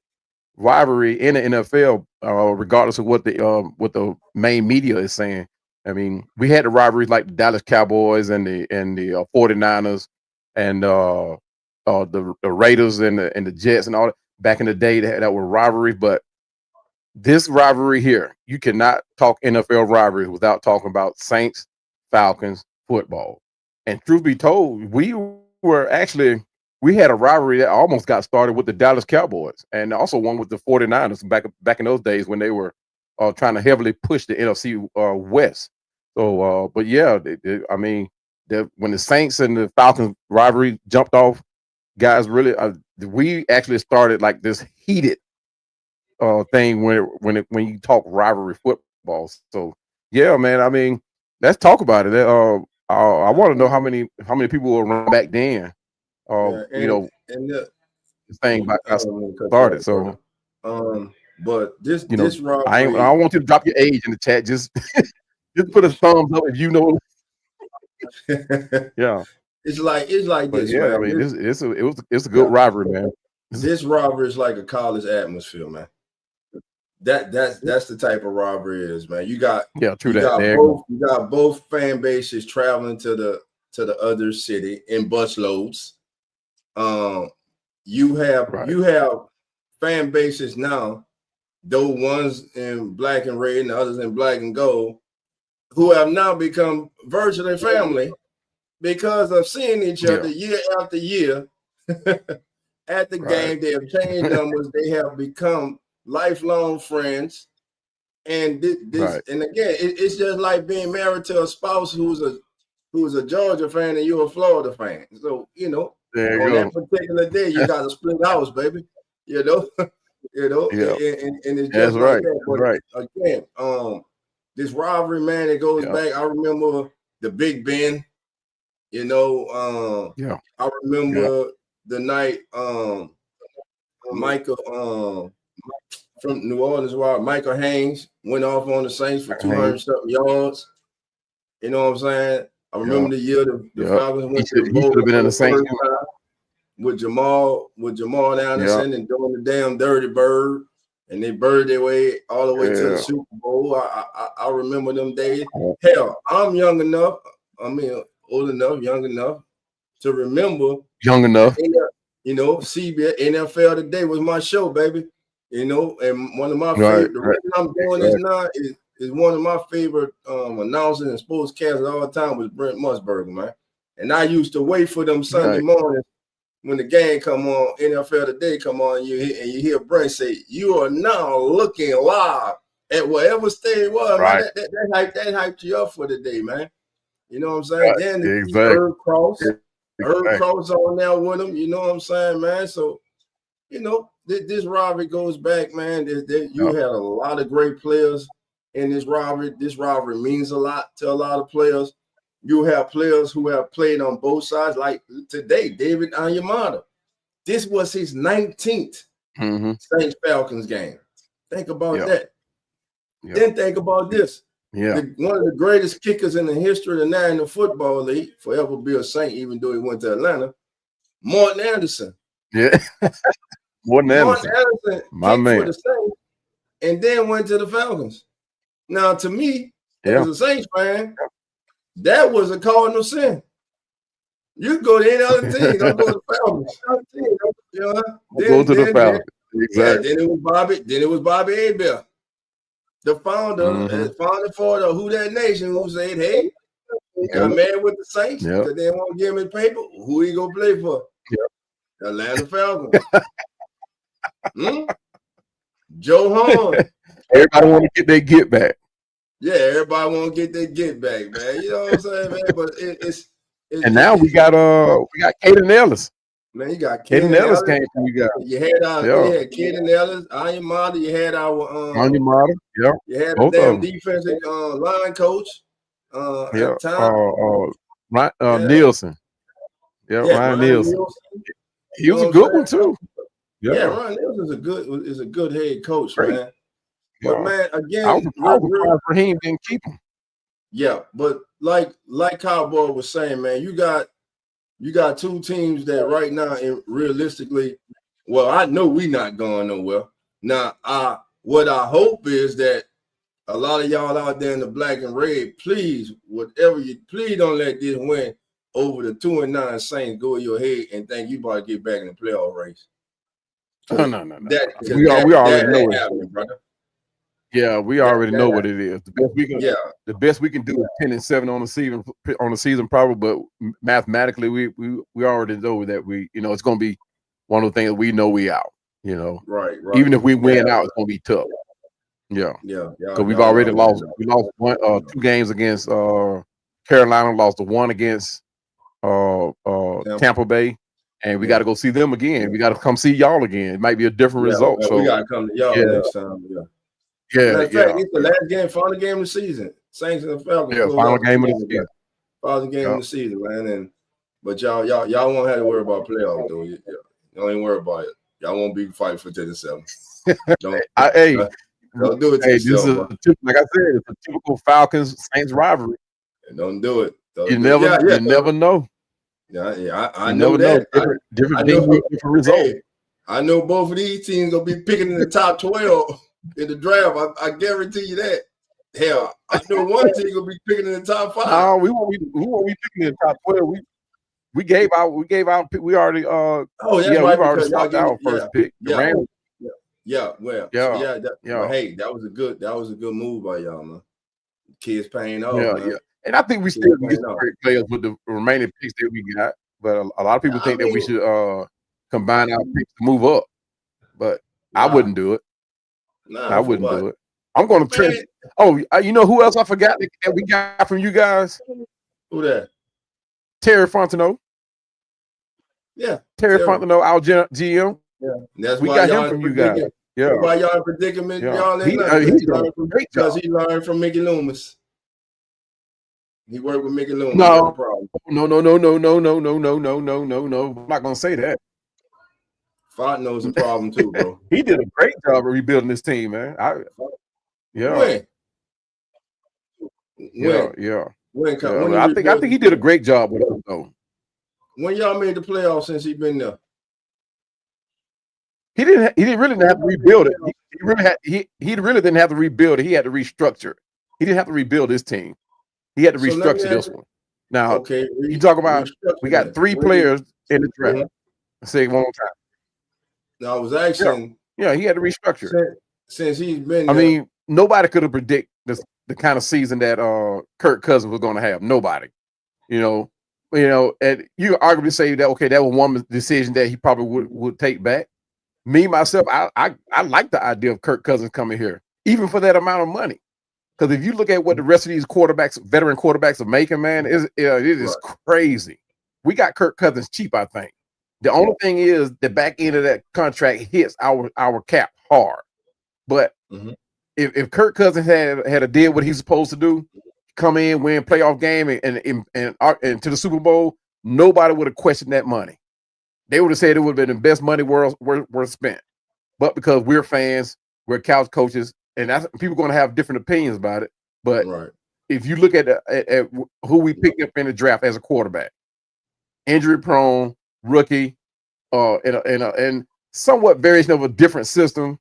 rivalry in the NFL, regardless of what the main media is saying. I mean, we had the rivalries like the Dallas Cowboys and the 49ers and the Raiders and the Jets and all that back in the day that were rivalries, but this rivalry here, you cannot talk NFL rivalries without talking about Saints, Falcons, football. And truth be told, we had a rivalry that almost got started with the Dallas Cowboys and also one with the 49ers back in those days when they were trying to heavily push the NFC West. So, but yeah, I mean, when the Saints and the Falcons rivalry jumped off, guys, really, we actually started like this heated thing when you talk rivalry football. So yeah, man. I mean, let's talk about it. I want to know how many people were around back then. And this thing got started. So but this this rivalry, I don't want you to drop your age in the chat. Just put a thumbs up if you know. Yeah, it's like but this, yeah, man. I mean, it's a good rivalry, man. This rivalry is like a college atmosphere, man. That's the type of rivalry it is, man. You got both fan bases traveling to the other city in bus loads. You have fan bases now, though one's in black and red and the others in black and gold, who have now become virtually family because of seeing each other year after year at the game. They have changed numbers. They have become lifelong friends. And this and again, it's just like being married to a spouse who's a Georgia fan and you're a Florida fan. So, that particular day, you got to split house, baby. And it's just like that. But again, this rivalry, man, it goes back. I remember the Big Ben. I remember the night Michael from New Orleans, Michael Haynes went off on the Saints for 200-something yards. You know what I'm saying? I remember the year the Falcons went to the bowl for the first time with Jamal Anderson and doing the damn dirty bird, and they bird their way all the way to the Super Bowl. I remember them days. Hell, I'm young enough. I mean, old enough, young enough to remember. Young enough. CBS NFL Today was my show, baby. And one of my favorite. The reason I'm doing this now is one of my favorite announcers and sportscasters all the time was Brent Musburger, man. And I used to wait for them Sunday mornings when the game come on, NFL Today come on, and you hear Brent say, "You are now looking live at whatever state it was." Man, that hyped you up for the day, man. You know what I'm saying? Then Herb Cross on there with him. You know what I'm saying, man? So, this rivalry goes back, man. You had a lot of great players in this rivalry. This rivalry means a lot to a lot of players. You have players who have played on both sides, like today, David Onyemata. This was his 19th Saints Falcons game. Think about that. Yeah. Then think about this. Yeah. One of the greatest kickers in the history of the National Football League, forever be a Saint, even though he went to Atlanta, Martin Anderson. Yeah. Martin Anderson my kicked man. for the Saints and then went to the Falcons. Now, to me, as a Saints fan, that was a cardinal sin. You can go to any other team, don't go to the Falcons. You know, Go to the Falcons. Exactly. Then it was Bobby Abel, the founder, founder for the Who That Nation, who said, hey, he got mad with the Saints because they won't give him his paper. Who he gonna play for? The Atlanta Falcons. Joe Horn. Everybody want to get their get back. Yeah, everybody want to get their get back, man. You know what I'm saying, man? But it's and now we got Caden Ellis. Man, you got Caden Ellis came from you guys. You had Caden Ellis, Anya Mata. You had our Anya Mata. Yeah. You had the damn defensive line coach. At the time. Nielsen. Yeah, Ryan Nielsen. He was a good one too. Yeah, Ryan Nielsen is a good head coach, man. But man, again, I was surprised for him didn't keep him. Yeah, but like Cowboy was saying, man, you got two teams that right now, realistically, well, I know we not going nowhere. Now, what I hope is that a lot of y'all out there in the black and red, please don't let this win over the 2-9 Saints go in your head and think you about to get back in the playoff race. No. We already know it, brother. Yeah, we already know what it is. The best we can do is 10-7 on the season, probably. But mathematically, we already know that it's going to be one of the things we know we out. Right. Even if we win out, it's going to be tough. Yeah. Because we've already lost. We lost 2 games against Carolina. Lost the 1 against Tampa Bay. And we got to go see them again. We got to come see y'all again. It might be a different result. So we got to come to y'all next time. It's the last game, final game of the season. Saints and the Falcons. Yeah, final game of the season. Final game of the season, man. But y'all won't have to worry about playoffs, though. Y'all ain't worry about it. Y'all won't be fighting for 10-7. Don't do it to yourself. Like I said, it's a typical Falcons Saints rivalry. Don't do it. You never know. I know that. Different results. Hey, I know both of these teams gonna be picking in the top 12 in the draft. I guarantee you that. Hell, I know one team gonna be picking in the top 5. No, we won't be picking in the top 12. We gave out. We already. We've already swapped our first pick. Well, hey, that was a good move by y'all, man. Kids paying off. Man. And I think we still can get some great players with the remaining picks that we got. But a lot of people think that we should combine our picks to move up. But I wouldn't do it. I wouldn't do it. I'm going to trade. Oh, you know who else I forgot that we got from you guys? Who that? Terry Fontenot. Yeah. Terry Fontenot, our GM. Yeah. That's we got him from you guys. Yeah. Why y'all in predicament? Y'all he learned from Mickey Loomis. He worked with Mickey Loomis. No. I'm not gonna say that. Fontenot's a problem too, bro. He did a great job of rebuilding this team, man. When? I think he did a great job with us, though. When y'all made the playoffs since he been there? He really didn't have to rebuild it. He really didn't have to rebuild it. He had to restructure. He didn't have to rebuild his team. He had to restructure this one. Now, you talk about we got 3 players in the draft. Mm-hmm. Say it one more time. Now I was asking. Yeah, he had to restructure. Since he's been there. I mean, nobody could have predicted the kind of season that Kirk Cousins was going to have. Nobody. And you arguably say that that was one decision that he probably would take back. Me myself, I like the idea of Kirk Cousins coming here, even for that amount of money. Because if you look at what the rest of these veteran quarterbacks are making, man, it is crazy. We got Kirk Cousins cheap, I think. The only thing is the back end of that contract hits our cap hard. But if Kirk Cousins had a deal what he's supposed to do, come in, win playoff game, and to the Super Bowl, nobody would have questioned that money. They would have said it would have been the best money worth spent. But because we're fans, we're couch coaches, and that's people going to have different opinions about it. But Right. if you look at who we picked up in the draft as a quarterback, injury prone rookie, and somewhat variation of a different system,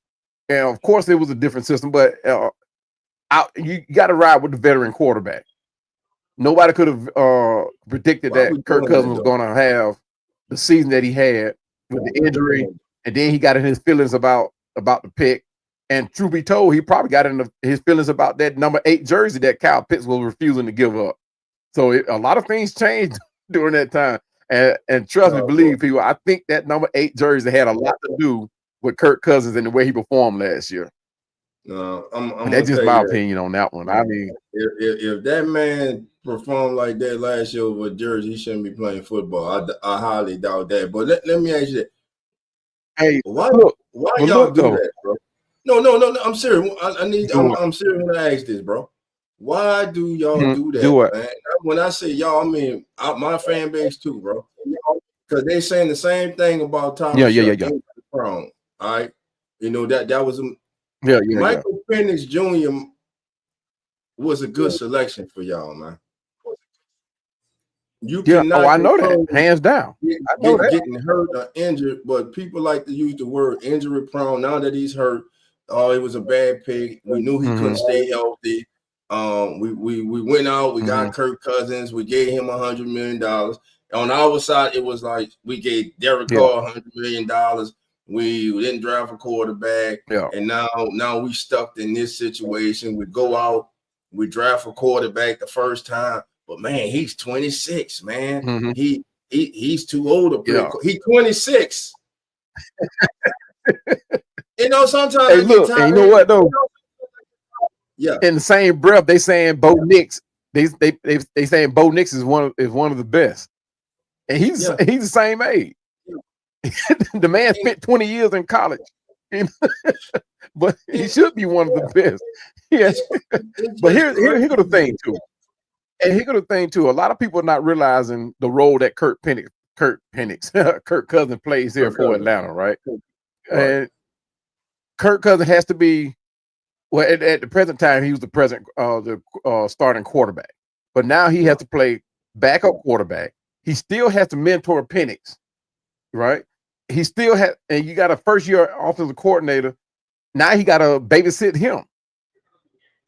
and of course it was a different system, but you got to ride with the veteran quarterback. Nobody could have predicted Why we that Kirk doing Cousins that, was though? going to have the season that he had with the injury, and then he got in his feelings about the pick. And truth be told, he probably got in his feelings about that number 8 jersey that Kyle Pitts was refusing to give up. So a lot of things changed during that time. And trust me, believe people, I think that number 8 jersey had a lot to do with Kirk Cousins and the way he performed last year. No, I'm And that's just my opinion on that one. I mean, if that man performed like that last year with Jersey, he shouldn't be playing football. I highly doubt that. But let me ask you that. Hey, Why well, y'all look, do though. that, bro? No. I'm serious. I'm serious when I ask this, bro. Why do y'all do that, Do it. man? When I say y'all, I mean my fan base too, bro. Because they saying the same thing about Thomas. Yeah. Brown. All right, you know that was Michael Penix Jr. was a good selection for y'all, man. You cannot I know that, hands down. I know that. Getting hurt or injured, but people like to use the word injury prone. Now that he's hurt, it was a bad pick. We knew he couldn't stay healthy. We went out, we got Kirk Cousins, we gave him $100 million. On our side, it was like we gave Derek Carr $100 million. We didn't draft a quarterback, and now we stuck in this situation. We go out, we draft a quarterback the first time, but man, he's 26, man. He's too old to play. He's 26. You know, sometimes hey, look, and you know what though? Yeah. In the same breath, they saying Bo Nix. They saying Bo Nix is one of the best, and he's the same age. The man spent 20 years in college, but he should be one of the best. Yes, but here go the thing too, and here go the thing too. A lot of people are not realizing the role that Kirk Cousins plays here for Atlanta, right? And Kirk Cousins has to be. Well, at the present time, he was the starting quarterback, but now he has to play backup quarterback. He still has to mentor Penix, right? He still has, and you got a first-year offensive coordinator. Now he got to babysit him,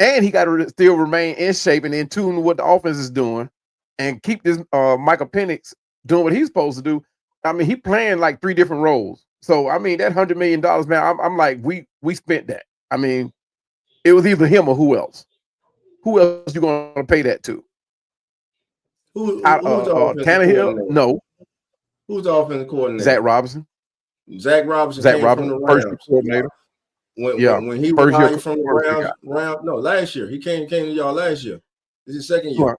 and he got to still remain in shape and in tune with what the offense is doing, and keep this Michael Penix doing what he's supposed to do. I mean, he playing like 3 different roles. So I mean, that $100 million, man. I'm like, we spent that. I mean. It was either him or who else? Who else you going to pay that to? Who's the offensive Tannehill? No. Who's the offensive coordinator? Zach Robinson. Zach Robinson came from the Rams. First coordinator. When he was hired from the Rams, no, last year. He came to y'all last year. This is his second year.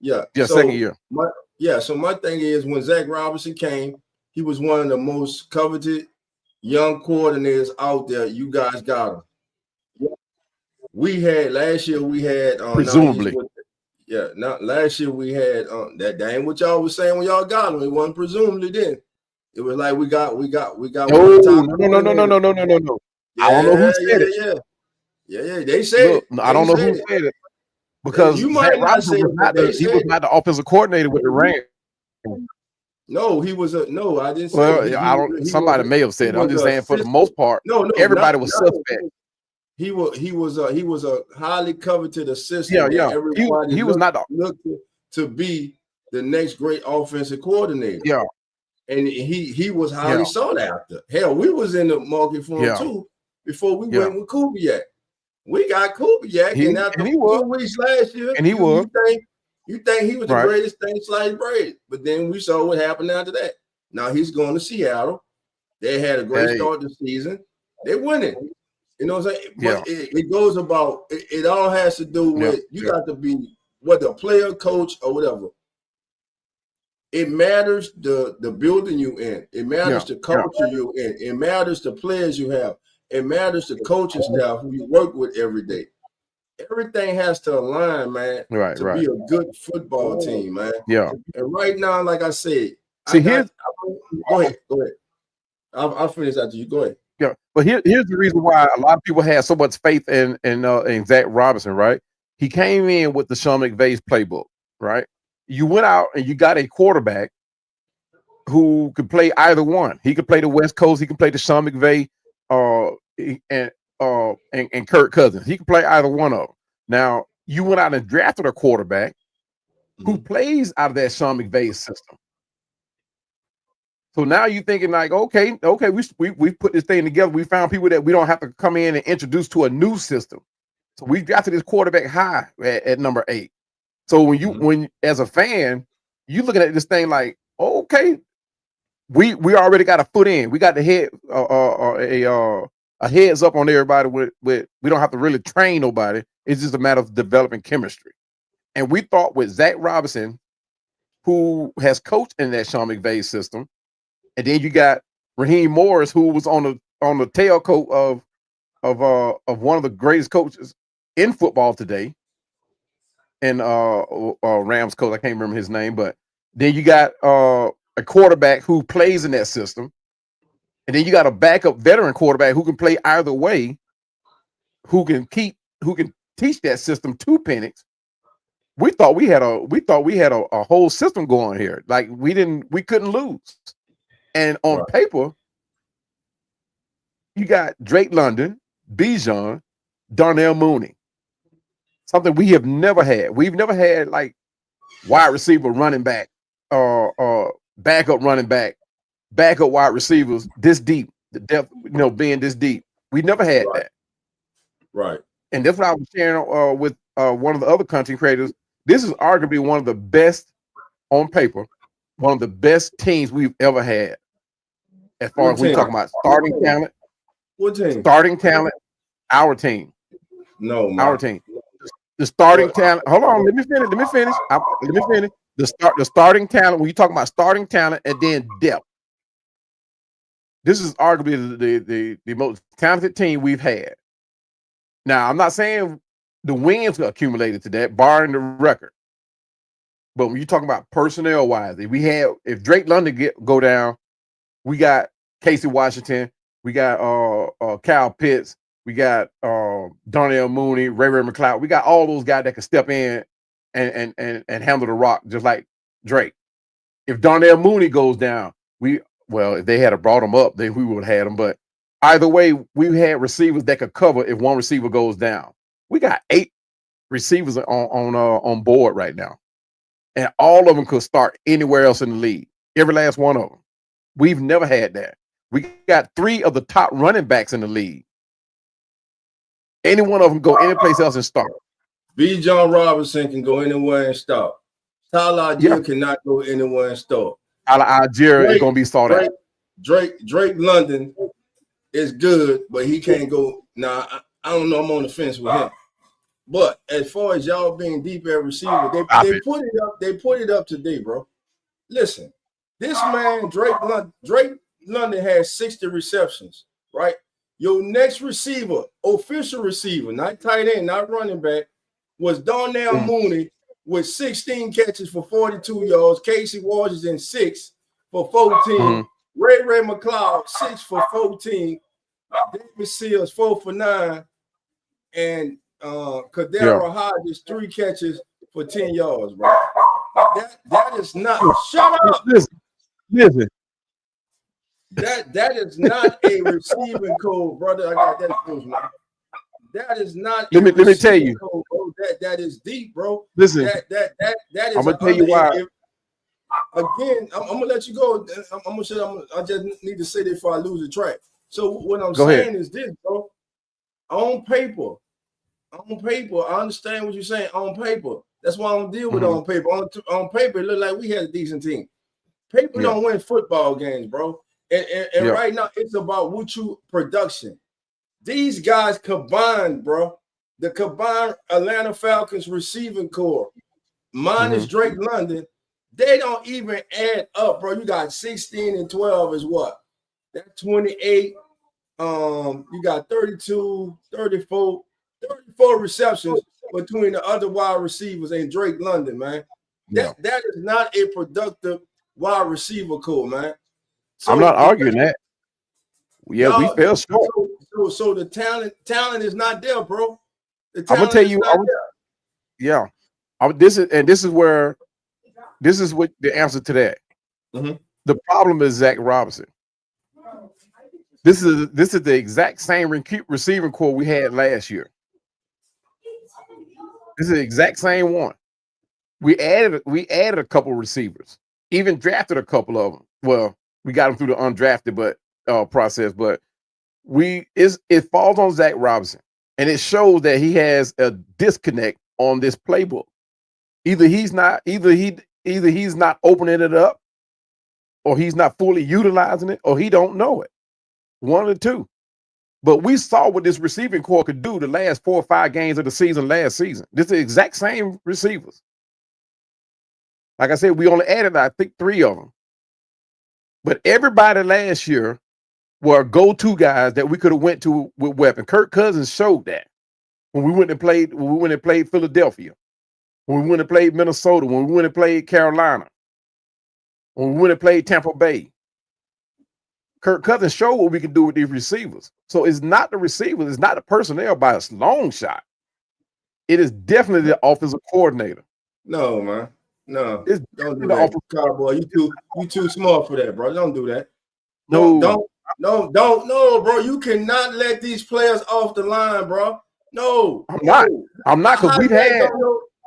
Yeah, second year. So my thing is, when Zach Robinson came, he was one of the most coveted young coordinators out there. You guys got him. Last year we had presumably. Last year we had that ain't what y'all was saying when y'all got him. It wasn't presumably then. It was like we got. No. I don't know who said it. Yeah. They said it. I don't know who said it because you might not say he was not the offensive coordinator with the Rams. No, he was no. I didn't say. Well, somebody may have said it. I'm just saying for the most part, everybody was suspect. He was a highly coveted assistant. Yeah. Everybody he was not looked to be the next great offensive coordinator. Yeah. And he was highly sought after. Hell, we was in the market for him too before we went with Kubiak. We got Kubiak, and after 2 weeks last year, and you think he was the greatest thing sliced bread. But then we saw what happened after that. Now he's going to Seattle. They had a great start to the season. They winning. You know what I'm saying? But it goes about it all has to do with you got to be whether a player, coach, or whatever. It matters the building you in. It matters the culture you in. It matters the players you have. It matters the coaching staff who you work with every day. Everything has to align, man, to be a good football team, man. Yeah. And right now, like I said, go ahead. I'll finish after you. Go ahead. Yeah, but here's the reason why a lot of people had so much faith in Zach Robinson, right? He came in with the Sean McVay's playbook, right? You went out and you got a quarterback who could play either one. He could play the West Coast, he could play the Sean McVay, and Kirk Cousins. He could play either one of them. Now, you went out and drafted a quarterback who plays out of that Sean McVay system. So now you're thinking like, okay, we put this thing together. We found people that we don't have to come in and introduce to a new system. So we drafted this quarterback high at number 8. So when as a fan, you looking at this thing like, okay, we already got a foot in. We got the head a heads up on everybody. With we don't have to really train nobody. It's just a matter of developing chemistry. And we thought with Zach Robinson, who has coached in that Sean McVay system, and then you got Raheem Morris, who was on the tailcoat of one of the greatest coaches in football today, and Rams coach, I can't remember his name, but then you got a quarterback who plays in that system, and then you got a backup veteran quarterback who can play either way, who can teach that system to Penix. We thought we had a whole system going here. Like we couldn't lose. And on paper, you got Drake London, Bijan, Darnell Mooney. Something we have never had. We've never had like wide receiver running back, backup running back, backup wide receivers this deep, the depth, being this deep. We never had that. Right. And that's what I was sharing with one of the other content creators. This is arguably one of the best on paper, one of the best teams we've ever had. As far as we're talking about starting talent. What team? Starting talent, our team. No, man. Our team. The starting talent. Hold on, let me finish. Let me finish. The starting talent, when you talk about starting talent and then depth. This is arguably the most talented team we've had. Now, I'm not saying the wins accumulated to that, barring the record. But when you talk about personnel wise, if Drake London go down, we got Casey Washington, we got Kyle Pitts, we got Darnell Mooney, Ray McLeod. We got all those guys that can step in and handle the rock just like Drake. If Darnell Mooney goes down, if they had brought him up, then we would have had him. But either way, we had receivers that could cover if one receiver goes down. We got 8 receivers on board right now, and all of them could start anywhere else in the league. Every last one of them. We've never had that. We got 3 of the top running backs in the league. Any one of them go any place else and start. Bijan Robinson can go anywhere and start. Tyler Algier cannot go anywhere and start. Tyler Algier is going to be sought out. Drake London is good, but he can't go. Now, I don't know. I'm on the fence with him. But as far as y'all being deep at receiver, they put it up. They put it up today, bro. Listen, this man Drake London has 60 receptions, right? Your next receiver, official receiver, not tight end, not running back, was Darnell Mooney with 16 catches for 42 yards. Casey Washington 6 for 14. Ray McLeod 6 for 14. David Seals 4 for 9, and Kadero Hodges 3 catches for 10 yards, bro. That is not. Shut up. Listen. That is not a receiving code, brother. I got that close, man. That is not. Let me tell you. Code, bro. That is deep, bro. Listen. That is. I'm gonna tell you why. Again, I'm gonna let you go. I just need to say this before I lose the track. So what I'm Go saying ahead. is this, bro. On paper, I understand what you're saying. On paper, that's why I don't deal with on paper. On paper, it looked like we had a decent team. Paper don't win football games, bro. And right now, it's about what you production. These guys combined, bro. The combined Atlanta Falcons receiving core, minus Drake London, they don't even add up, bro. You got 16 and 12 is what? That's 28. You got 32, 34 receptions between the other wide receivers and Drake London, man. That is not a productive wide receiver core, man. So I'm not arguing that. Yeah, we fell short. So the talent is not there, bro. The I'm gonna talent tell is you. not there. Yeah, this is what the answer to that. Mhm. The problem is Zach Robinson. This is the exact same receiving core we had last year. This is the exact same one. We added a couple receivers, even drafted a couple of them. Well, we got them through the undrafted process, but it falls on Zach Robinson, and it shows that he has a disconnect on this playbook. Either he's not opening it up, or he's not fully utilizing it, or he don't know it. One of the two. But we saw what this receiving core could do the last 4 or 5 games of the season last season. This is the exact same receivers. Like I said, we only added, I think, 3 of them. But everybody last year were go-to guys that we could have went to with weapon. Kirk Cousins showed that when we went and played Philadelphia, when we went and played Minnesota, when we went and played Carolina, when we went and played Tampa Bay. Kirk Cousins showed what we can do with these receivers. So it's not the receivers, it's not the personnel by a long shot. It is definitely the offensive coordinator. No, man. No. It's Don't do that, Cowboy. You too smart for that, bro. Don't do that. No, No, bro. You cannot let these players off the line, bro. No. I'm not because we've had.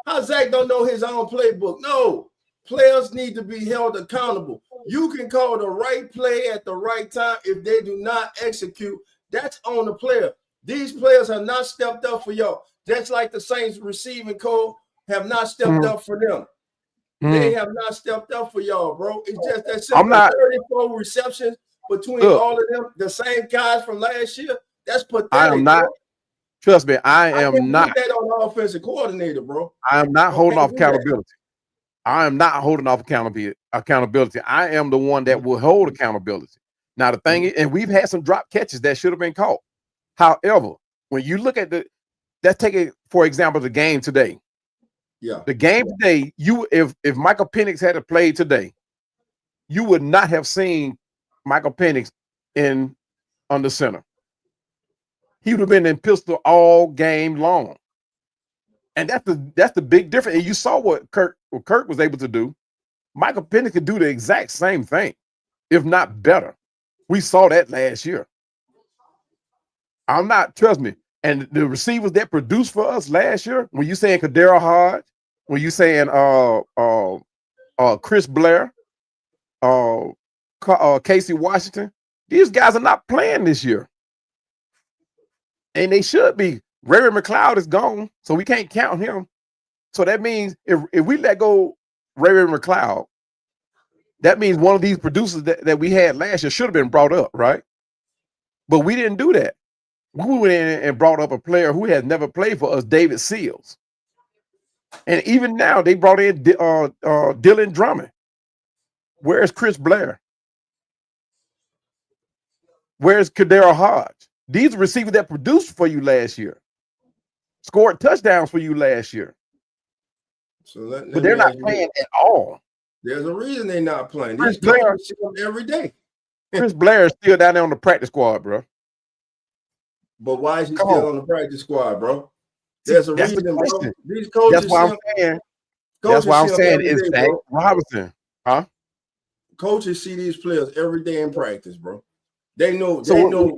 How Zach don't know his own playbook? No. Players need to be held accountable. You can call the right play at the right time. If they do not execute, that's on the player. These players have not stepped up for y'all. Just like the Saints receiving core have not stepped up for them. They have not stepped up for y'all, bro. It's just that simple. 34 receptions between all of them, the same guys from last year. That's pathetic. I am not. Bro. Trust me, I am not. Put that on the offensive coordinator, bro. I am not holding off accountability. I am not holding off accountability. I am the one that will hold accountability. Now, the thing is, and we've had some drop catches that should have been caught. However, when you look at let's take it, for example, the game today. Yeah. The game today, if Michael Penix had to play today, you would not have seen Michael Penix on the center. He would have been in pistol all game long. And that's the big difference. And you saw what Kirk was able to do. Michael Penix could do the exact same thing, if not better. We saw that last year. Trust me. And the receivers that produced for us last year, when you saying Kadero Hodge, when you saying Chris Blair, Casey Washington, these guys are not playing this year. And they should be. Ray McLeod is gone, so we can't count him. So that means if we let go Ray McLeod, that means one of these producers that we had last year should have been brought up, right? But we didn't do that. We went in and brought up a player who has never played for us, David Seals. And even now, they brought in Dylan Drummond. Where's Chris Blair? Where's Kadero Hodge? These are receivers that produced for you last year, scored touchdowns for you last year. So but they're not playing at all. There's a reason they're not playing. Chris Blair every day. Chris Blair is still down there on the practice squad, bro. But why is he still on the practice squad, bro? There's a reason, bro. These coaches. That's why I'm saying. That's why I'm saying it's Zach Robinson, huh? Coaches see these players every day in practice, bro. They know. They know.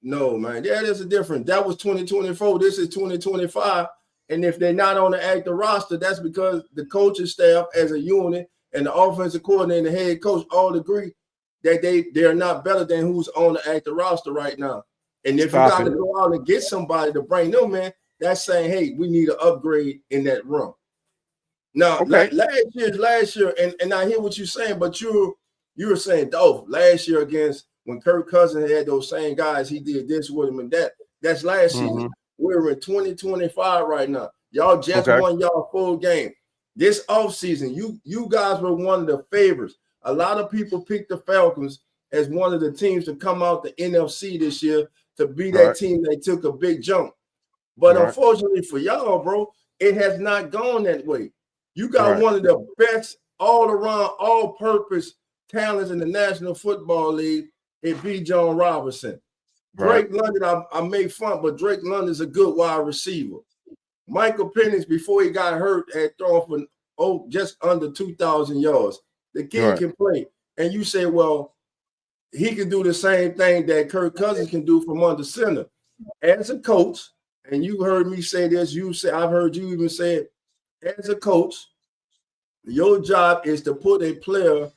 No, man. Yeah, there's a difference. That was 2024. This is 2025. And if they're not on the active roster, that's because the coaching staff as a unit and the offensive coordinator and the head coach all agree that they're not better than who's on the active roster right now. And if you got to go out and get somebody to bring them, man, that's saying, hey, we need an upgrade in that room. Now, last year, and I hear what you're saying, but you were saying, last year against when Kirk Cousins had those same guys, he did this with him and that. That's last season. We're in 2025 right now. Y'all just won y'all full game. This offseason, you guys were one of the favorites. A lot of people picked the Falcons as one of the teams to come out the NFC this year to be that team that took a big jump. But unfortunately for y'all, bro, it has not gone that way. You got one of the best all-around, all-purpose talents in the National Football League, and B. John Robinson. Drake London, I make fun, but Drake London is a good wide receiver. Michael Penix, before he got hurt, had thrown for just under 2,000 yards. The kid can play. And you say, well, he can do the same thing that Kirk Cousins can do from under center. As a coach, and you heard me say this, I've heard you even say it, as a coach, your job is to put a player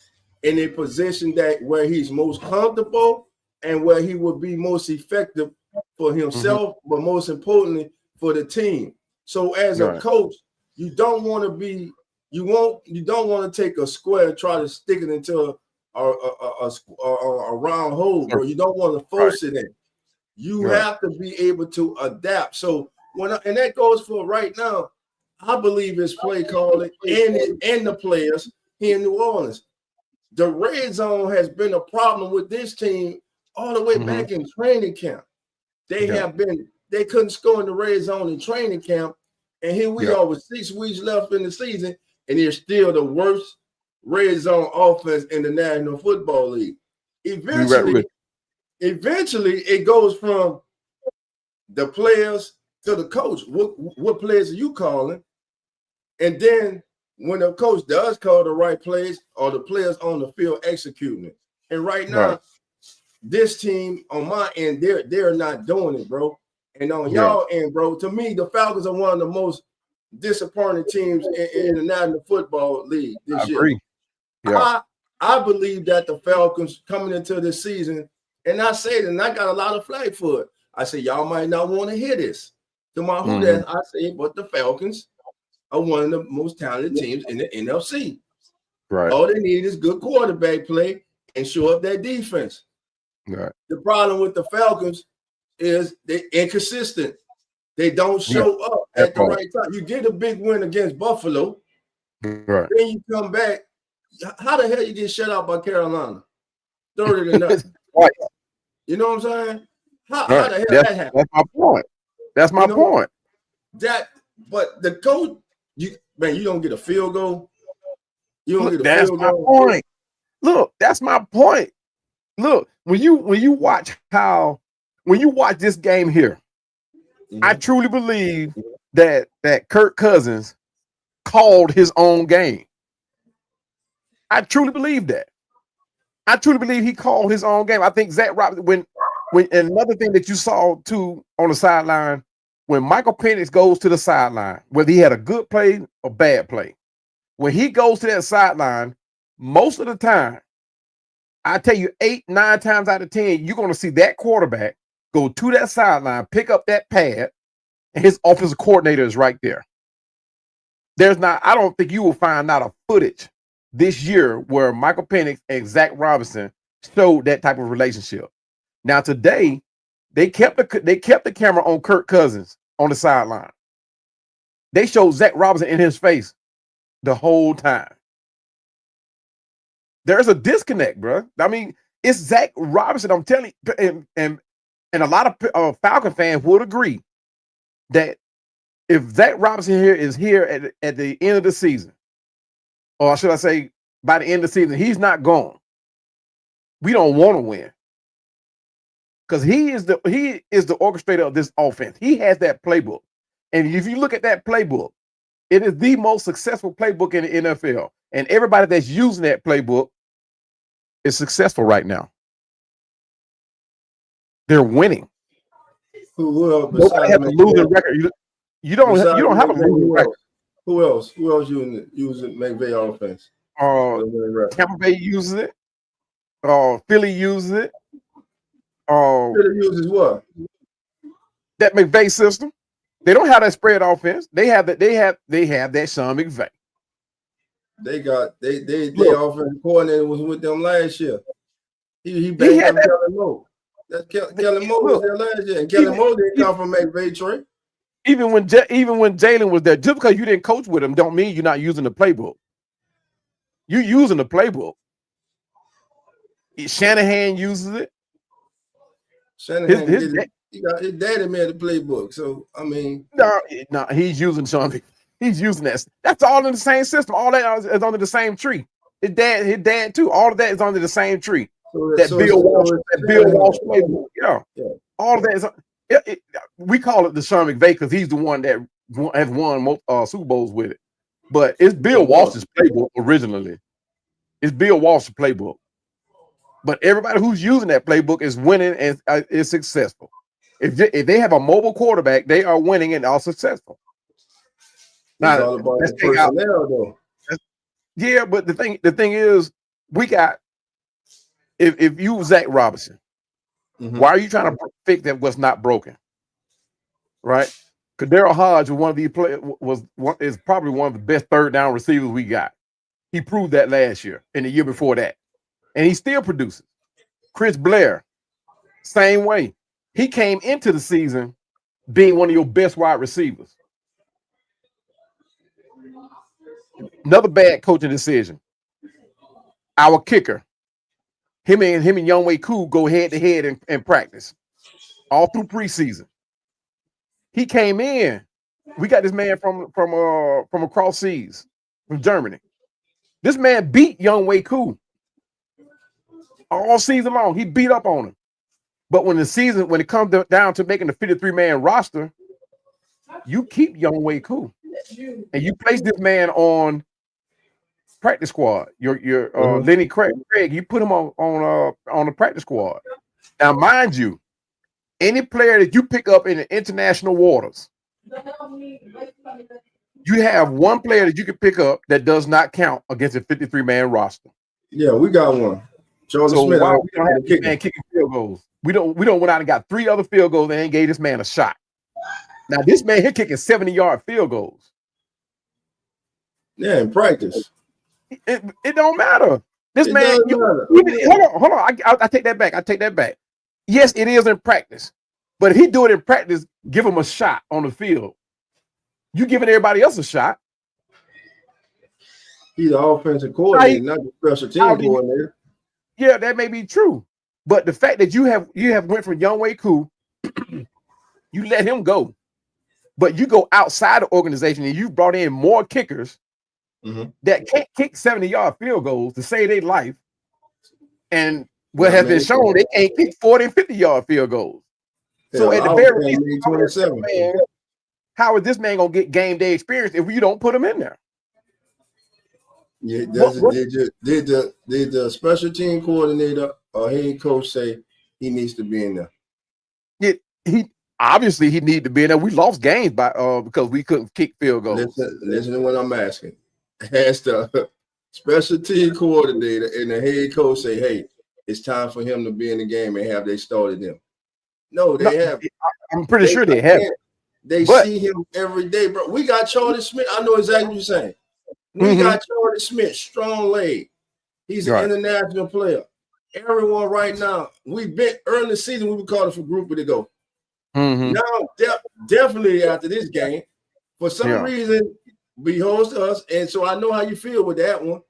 in a position where he's most comfortable and where he will be most effective for himself, but most importantly for the team. So as a coach, you don't want to take a square and try to stick it into a round hole, bro. You don't want to force it in. You have to be able to adapt. So and that goes for right now. I believe it's play calling and the players here in New Orleans. The red zone has been a problem with this team all the way back in training camp. They couldn't score in the red zone in training camp. And here we are with 6 weeks left in the season, and they're still the worst red zone offense in the National Football League. Eventually, it goes from the players to the coach. What players are you calling? And then when the coach does call the right plays, or the players on the field executing it. And right now, this team on my end, they're not doing it, bro. And on y'all end, bro, to me, the Falcons are one of the most disappointing teams in the National Football League this year. Agree. Yeah. I believe that the Falcons coming into this season, and I say it, and I got a lot of flack for it. I say, y'all might not want to hear this. To my who that I say, but the Falcons are one of the most talented teams in the NFC. Right. All they need is good quarterback play and show up that defense. Right. The problem with the Falcons is they're inconsistent. They don't show up at the right time. You get a big win against Buffalo. Right. Then you come back. How the hell you get shut out by Carolina? 30-0. Right. You know what I'm saying? How the hell that happened? That's my point. That's my point. But the coach, you don't get a field goal. You don't get a that's field my goal. Point. Look, that's my point. Look, when you watch this game here, I truly believe that Kirk Cousins called his own game. I truly believe that. I truly believe he called his own game. I think Zach Robinson, when another thing that you saw too on the sideline, when Michael Penix goes to the sideline, whether he had a good play or bad play, when he goes to that sideline, most of the time, I tell you 8, 9 times out of 10, you're going to see that quarterback go to that sideline, pick up that pad, and his offensive coordinator is right there. I don't think you will find out a footage this year where Michael Penix and Zach Robinson showed that type of relationship. Now today, they kept the camera on Kirk Cousins on the sideline. They showed Zach Robinson in his face the whole time. There's a disconnect, bro. I mean, it's Zach Robinson. I'm telling you, and a lot of Falcon fans would agree that if Zach Robinson is here at the end of the season, or should I say by the end of the season, he's not gone. We don't want to win. Because he is the orchestrator of this offense. He has that playbook. And if you look at that playbook, it is the most successful playbook in the NFL. And everybody that's using that playbook is successful right now. They're winning. Nobody has a losing record. You don't have a losing record. Who else using McVay offense? Tampa Bay uses it. Philly uses it. Philly uses what? That McVay system. They don't have that spread offense. They have that Sean McVay. Their offensive coordinator was with them last year. He banged up Kellen Moore. Kellen Moore was there last year, and Kellen Moore didn't come from McVay, Trey. Even when Jalen was there, just because you didn't coach with him, don't mean you're not using the playbook. You're using the playbook. Shanahan uses it. Shanahan his daddy made the playbook. So I mean, no, he's using Sean. He's using that. That's all in the same system. All that is under the same tree. His dad too. All of that is under the same tree. Bill Walsh playbook. Yeah. All of that is we call it the Sean McVay because he's the one that has won Super Bowls with it. But it's Bill Walsh's playbook originally. It's Bill Walsh's playbook. But everybody who's using that playbook is winning and is successful. If they have a mobile quarterback, they are winning and are successful. Now, it's all about the personnel, though. Yeah, but the thing is, we got if you Zach Robinson, why are you trying to fix that what's not broken? Right? Kadero Hodge was one of these players is probably one of the best third down receivers we got. He proved that last year and the year before that. And he still produces. Chris Blair, same way. He came into the season being one of your best wide receivers. Another bad coaching decision. Our kicker, him and Younghoe Koo go head to head in practice all through preseason. He came in. We got this man from across seas, from Germany. This man beat Younghoe Koo all season long. He beat up on him. But when it comes down to making the 53-man roster, you keep Younghoe Koo. And you place this man on practice squad. Your Lenny Craig, you put him on the practice squad. Now, mind you, any player that you pick up in the international waters, you have one player that you can pick up that does not count against a 53-man roster. Yeah, we got one. Jordan So Smith. why we don't have this man kicking field goals? We don't went out and got 3 other field goals and ain't gave this man a shot. Now this man here kicking 70-yard field goals. Yeah, in practice. It don't matter. This man, hold on. I take that back. Yes, it is in practice, but if he do it in practice, give him a shot on the field. You giving everybody else a shot. He's the offensive coordinator, not the special team coordinator. Yeah, that may be true, but the fact that you have went from Younghoe Koo, you let him go, but you go outside the organization and you brought in more kickers that can't kick 70-yard field goals to save their life, and what has been shown they can't kick 40 and 50-yard field goals. So at the very least, how is this man gonna get game day experience if you don't put him in there? Yeah, did the special team coordinator or head coach say he needs to be in there? Yeah, he obviously need to be in there. We lost games because we couldn't kick field goals. Listen to what I'm asking. Has the special team coordinator and the head coach say, "Hey, it's time for him to be in the game," and have they started him? No, they haven't. I'm pretty sure they haven't. They see him every day, bro. We got Charlie Smith. I know exactly what you're saying. We got Charlie Smith, strong leg. He's an international player. Everyone right now, we've been early in the season, we would call it for group to go. Now, definitely after this game, for some reason, beholds to us. And so I know how you feel with that one.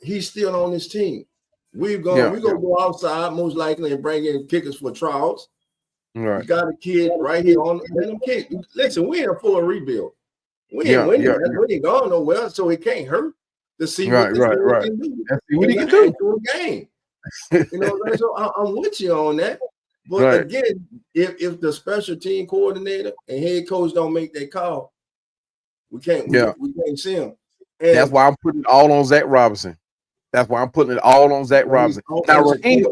He's still on this team. We're gonna go outside most likely and bring in kickers for trials. Right. We got a kid right here on them kick. Listen, we're in a full rebuild. We ain't winning. We ain't going nowhere, so it can't hurt to see what this can do. What he can do. Game. You know, so I'm with you on that. But again, if the special team coordinator and head coach don't make that call, we can't see him. And that's why I'm putting it all on Zach Robinson. Now, Raheem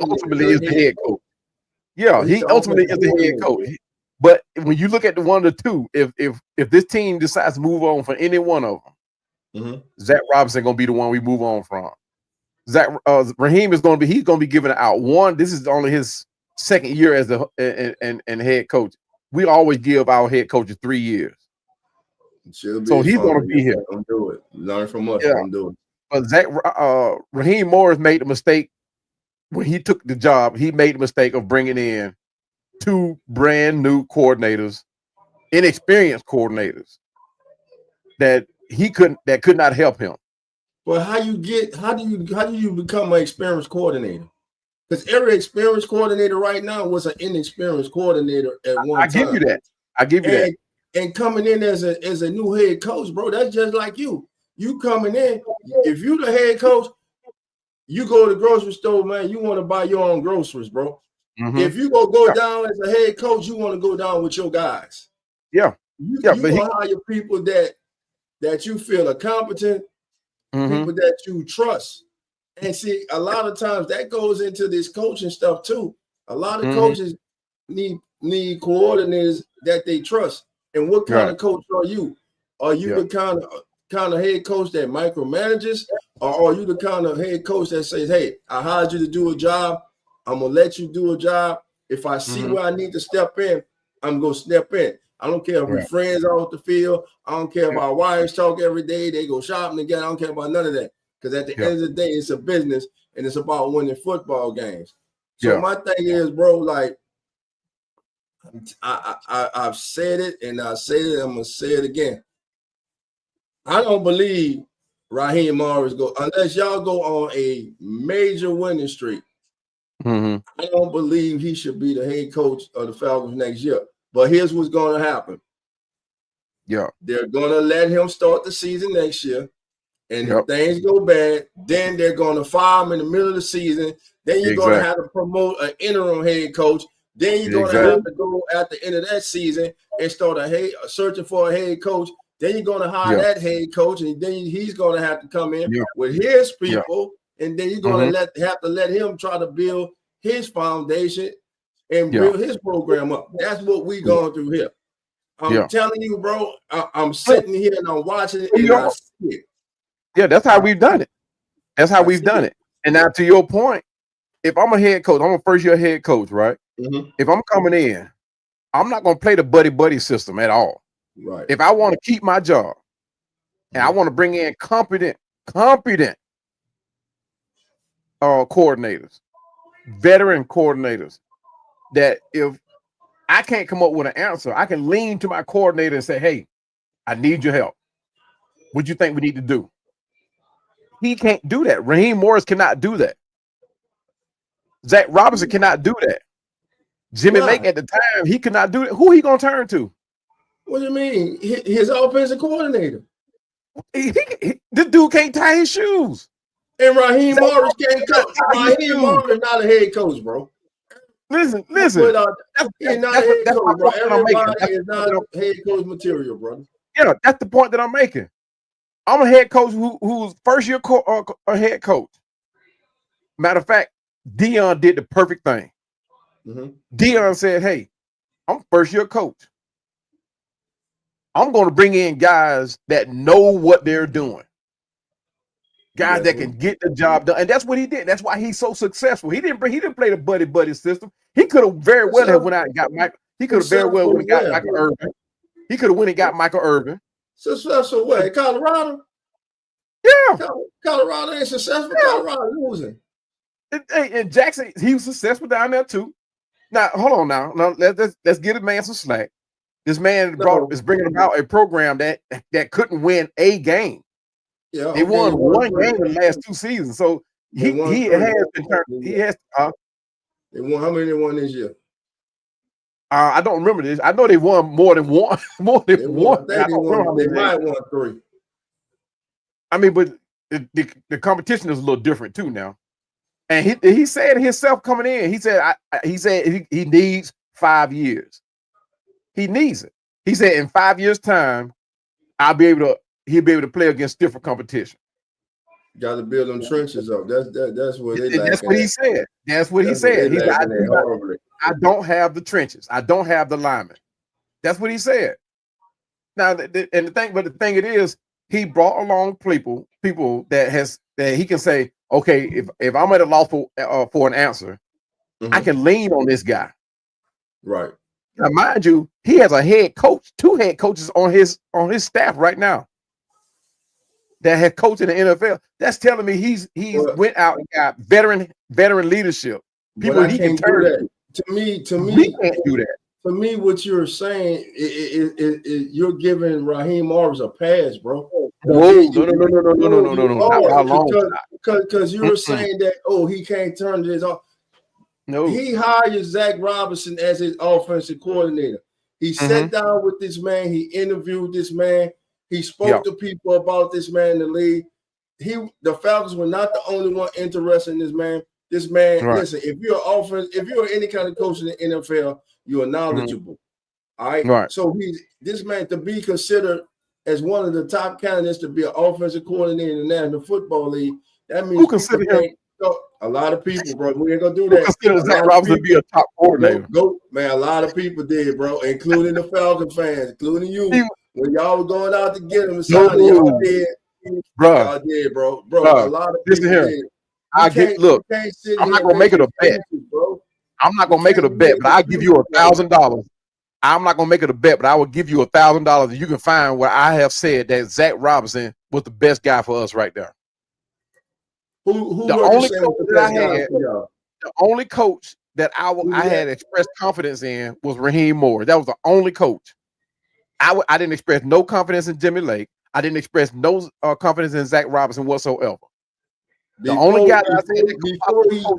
ultimately is the head coach. Yeah, he ultimately is the head coach. But when you look at the one of the two, if this team decides to move on from any one of them, Zach Robinson gonna be the one we move on from. Raheem is gonna be giving out one. This is only his second year as the and head coach. We always give our head coaches 3 years. So he's gonna be here. Don't do it. Learn from us. Don't do it. But Raheem Morris made the mistake when he took the job. He made the mistake of bringing in 2 brand new coordinators, inexperienced coordinators that could not help him. Well, how do you become an experienced coordinator? Because every experienced coordinator right now was an inexperienced coordinator at one time. I give you that. And coming in as a new head coach, bro, that's just like you. You coming in, if you the head coach, you go to the grocery store, man, you want to buy your own groceries, bro. Mm-hmm. If you go down as a head coach, you want to go down with your guys. Yeah. You but want to hire people that you feel are competent, people that you trust. And see, a lot of times that goes into this coaching stuff too. A lot of coaches need coordinators that they trust. And what kind of coach are you? Are you the kind of head coach that micromanages, or are you the kind of head coach that says, "Hey, I hired you to do a job. I'm gonna let you do a job. If I see where I need to step in, I'm gonna step in. I don't care if we're friends off the field. I don't care if our wives talk every day. They go shopping together. I don't care about none of that. Because at the end of the day, it's a business and it's about winning football games. So my thing is, bro, like I've said it and I said it. I'm gonna say it again. I don't believe Raheem Morris unless y'all go on a major winning streak. I don't believe he should be the head coach of the Falcons next year. But here's what's going to happen. They're going to let him start the season next year. And if things go bad, then they're going to fire him in the middle of the season. Then you're going to have to promote an interim head coach. Then you're going to have to go at the end of that season and start searching for a head coach. Then you're going to hire that head coach, and then he's going to have to come in with his people. And then you're going to have to let him try to build his foundation and build his program up. That's what we're going through here. I'm telling you, bro, I'm sitting here and I'm watching it and I see it. Yeah, that's how we've done it. That's how we've done it. And now to your point, if I'm a head coach, I'm a first-year head coach, right? If I'm coming in, I'm not going to play the buddy-buddy system at all. Right. If I want to keep my job and I want to bring in competent coordinators, veteran coordinators, that if I can't come up with an answer, I can lean to my coordinator and say, "Hey, I need your help. What do you think we need to do?" He can't do that. Raheem Morris cannot do that. Zach Robinson cannot do that. Jimmy Lake at the time, he could not do it. Who he gonna turn to? What do you mean? His offensive coordinator. This dude can't tie his shoes. And Raheem Morris can't coach. Raheem Morris not a head coach, bro. Listen. He's not a head coach, bro. Everybody is not head coach material, brother. Yeah, that's the point that I'm making. I'm a head coach who's first-year head coach. Matter of fact, Dion did the perfect thing. Dion said, "Hey, I'm first-year coach. I'm going to bring in guys that know what they're doing, guys that can get the job done." And that's what he did. That's why he's so successful. He didn't play the buddy system. He could have very well have went out and got Michael. He could have very well went and got Michael Irvin. He could have went and got Michael Irvin. Successful way, Colorado. Yeah, Colorado ain't successful. Colorado losing. And Jackson, he was successful down there too. Now, hold on. Now let's give a man some slack. This man is bringing about a program that couldn't win a game. Yeah, they won one game in the last 2 seasons. So he has been turned. He has. They won. How many they won this year? I don't remember this. I know they won more than one. More than one. They might won 3. I mean, but the competition is a little different too now. And he said himself coming in, he said he needs 5 years. He needs it. He said in 5 years' time, he'll be able to play against different competition. Got to build them trenches up. That's what they. That's what he said. That's what he said. He said, I don't have the trenches. I don't have the linemen. That's what he said. Now, the thing it is, he brought along people that he can say, okay, if I'm at a loss for an answer, I can lean on this guy. Right. Now, mind you, he has a head coach, 2 head coaches on his staff right now that have coached in the NFL. That's telling me he's went out and got veteran leadership. People he can turn to. To me, we can't do that. To me, what you're saying is you're giving Raheem Morris a pass, bro. No. Because you were saying that, he can't turn his off. No, he hired Zach Robinson as his offensive coordinator. He sat down with this man. He interviewed this man. He spoke to people about this man in the league. the Falcons were not the only one interested in this man. This man, listen, if you're any kind of coach in the NFL, you are knowledgeable. All right. So this man to be considered as one of the top candidates to be an offensive coordinator in the National Football League. That means a lot of people, bro. We ain't gonna do that. Consider Zach Robinson to be a top coordinator. Man, a lot of people did, bro, including the Falcon fans, including you. When y'all were going out to get him, y'all did. Y'all did, bro. A lot of people did. I'm not gonna make it a bet. I'm not gonna make it a bet, but I'll give you $1,000. I'm not gonna make it a bet, but I will give you $1,000, and you can find where I have said that Zach Robinson was the best guy for us right there. The only coach that I had expressed confidence in was Raheem Morris. That was the only coach. I didn't express no confidence in Jimmy Lake. I didn't express no confidence in Zach Robinson whatsoever. The only guy that I said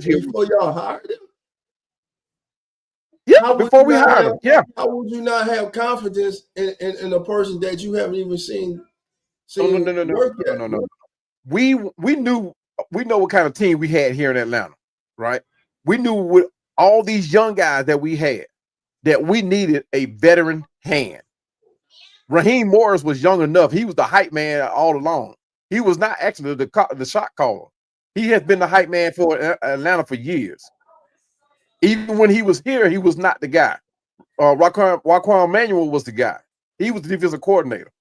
before y'all hired him. Yeah, before we hired him. Yeah. How would you not have confidence in a person that you haven't even seen No. We know what kind of team we had here in Atlanta, right? We knew with all these young guys that we had that we needed a veteran hand. Raheem Morris was young enough. He was the hype man all along. He was not actually the shot caller. He has been the hype man for Atlanta for years. Even when he was here, he was not the guy. Raquan Manuel was the guy. He was the defensive coordinator.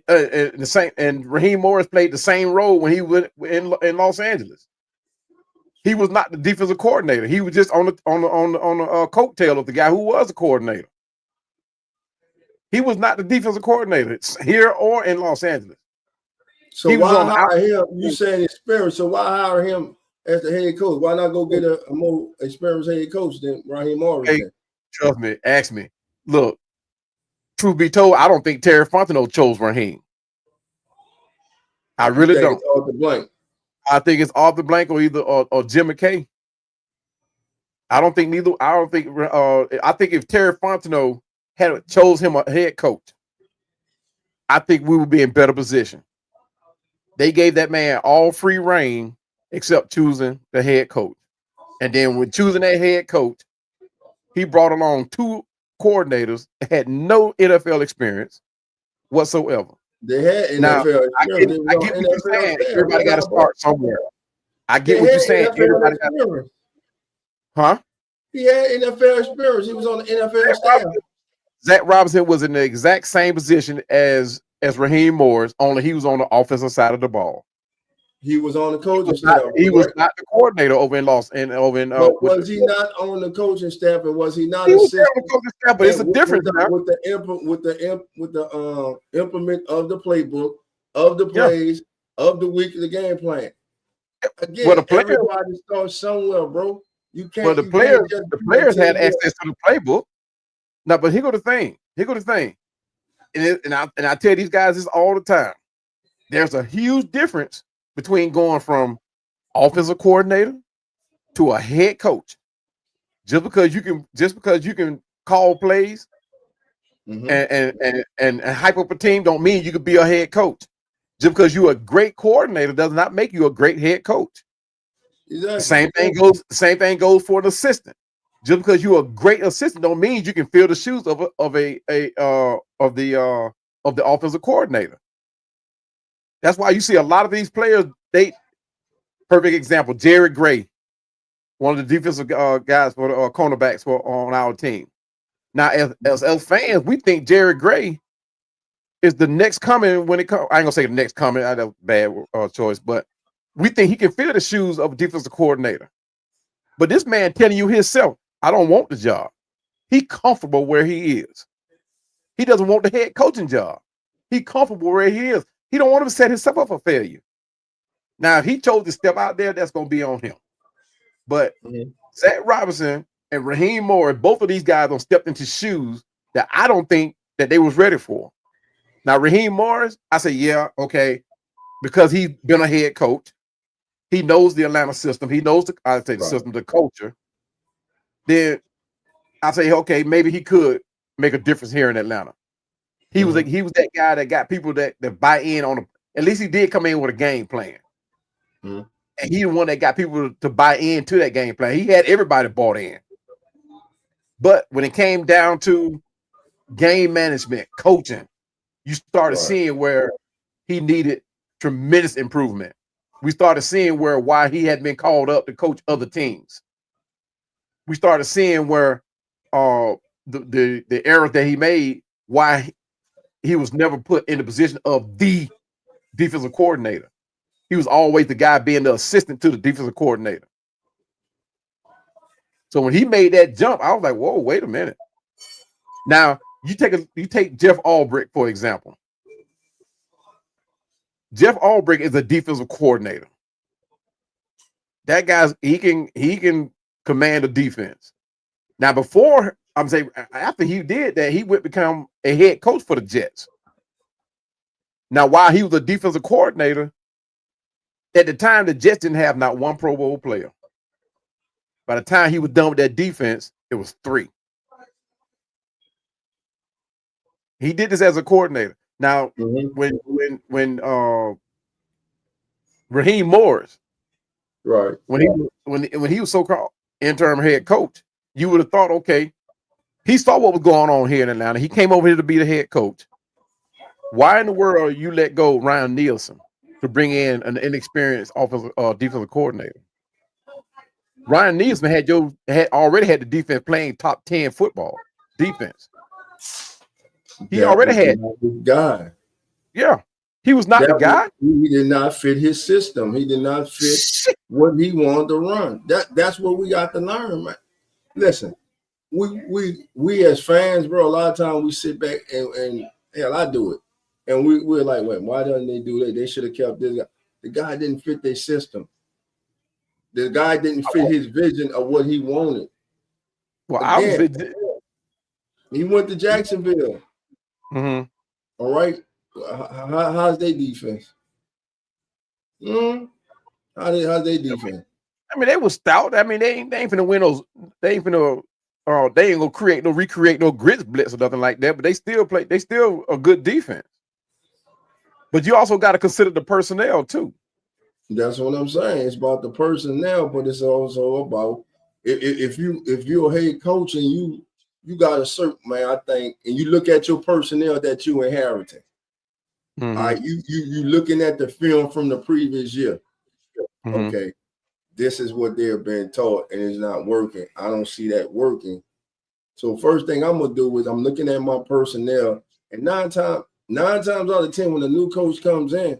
And Raheem Morris played the same role when he was in Los Angeles. He was not the defensive coordinator. He was just on the coattail of the guy who was the coordinator. He was not the defensive coordinator here or in Los Angeles. So why hire him? You saying experience? So why hire him as the head coach? Why not go get a more experienced head coach than Raheem Morris? Hey, trust me, ask me. Look, truth be told, I don't think Terry Fontenot chose Raheem. I really don't. It's off the blank. I think it's off the blank or either or Jim McKay. I don't think neither. I don't think. I think if Terry Fontenot had chose him a head coach, I think we would be in better position. They gave that man all free reign except choosing the head coach. And then when choosing that head coach, he brought along two coordinators that had no NFL experience whatsoever. They had NFL experience. I get what you're saying. Everybody got to start somewhere. I get what you're saying. Everybody got. Huh? He had NFL experience. He was on the NFL staff. Zach Robinson was in the exact same position as Raheem Morris, only he was on the offensive side of the ball. He was on the coaching staff. He was not the coordinator over in Los and over in. Was he not on the coaching staff, and was he not? He was on the coaching staff, but it's a difference with the implement of the playbook, of the plays, of the week of the game plan. Again, everybody starts somewhere, bro. You can't. But the players had access to the playbook. No, but here go the thing. And I tell these guys this all the time. There's a huge difference between going from offensive coordinator to a head coach. Just because you can call plays and hype up a team don't mean you could be a head coach. Just because you're a great coordinator does not make you a great head coach. Exactly. Same thing goes for an assistant. Just because you're a great assistant don't mean you can fill the shoes of the offensive coordinator. That's why you see a lot of these players. Perfect example, Jared Gray, one of the defensive guys for the cornerbacks on our team. Now, as fans, we think Jared Gray is the next coming when it comes. I ain't gonna say the next coming. That's a bad choice, but we think he can fill the shoes of a defensive coordinator. But this man telling you himself, I don't want the job. He's comfortable where he is. He doesn't want the head coaching job. He's comfortable where he is. He don't want to set himself up for failure. Now, if he chose to step out there, that's going to be on him. But Zach Robinson and Raheem Morris, both of these guys have stepped into shoes that I don't think that they was ready for. Now, Raheem Morris, I say, yeah, okay, because he's been a head coach. He knows the Atlanta system. He knows the system, the culture. Then I say, okay, maybe he could make a difference here in Atlanta. He was that guy that got people that buy in on at least he did come in with a game plan. Mhm. And he the one that got people to buy into that game plan. He had everybody bought in. But when it came down to game management, coaching, you started seeing where he needed tremendous improvement. We started seeing why he had been called up to coach other teams. We started seeing where the errors that he made, why he was never put in the position of the defensive coordinator. He was always the guy being the assistant to the defensive coordinator. So when he made that jump, I was like, whoa, wait a minute. Now you take Jeff Albrecht, for example. Jeff Albrecht is a defensive coordinator. That guy's he can command a defense. Now, after he did that, he would become a head coach for the Jets. Now, while he was a defensive coordinator, at the time the Jets didn't have not one Pro Bowl player. By the time he was done with that defense, it was 3. He did this as a coordinator. Now, when Raheem Morris, right, when he was so-called interim head coach, you would have thought, okay, he saw what was going on here in Atlanta. He came over here to be the head coach. Why in the world you let go Ryan Nielsen to bring in an inexperienced defensive coordinator? Ryan Nielsen had already had the defense playing top 10 football defense. He already had the guy. Yeah, he was not the guy. He did not fit his system. He did not fit what he wanted to run. That's what we got to learn, man. Listen, we as fans, bro, a lot of times we sit back and hell, I do it. And we're like, wait, why doesn't they do that? They should have kept this guy. The guy didn't fit their system. The guy didn't fit his vision of what he wanted. Well, again, he went to Jacksonville. Mm-hmm. All right. How's their defense? How's their defense? I mean, they were stout. I mean, they ain't finna win those. They ain't gonna recreate no grits blitz or nothing like that. But they still play. They still a good defense. But you also got to consider the personnel too. That's what I'm saying. It's about the personnel, but it's also about if you're a head coach and you got a certain, man, I think, and you look at your personnel that you inherited. Mm-hmm. All right, you looking at the film from the previous year. Mm-hmm. Okay, this is what they're being taught, and it's not working. I don't see that working. So first thing I'm gonna do is I'm looking at my personnel, and nine times out of 10, when a new coach comes in,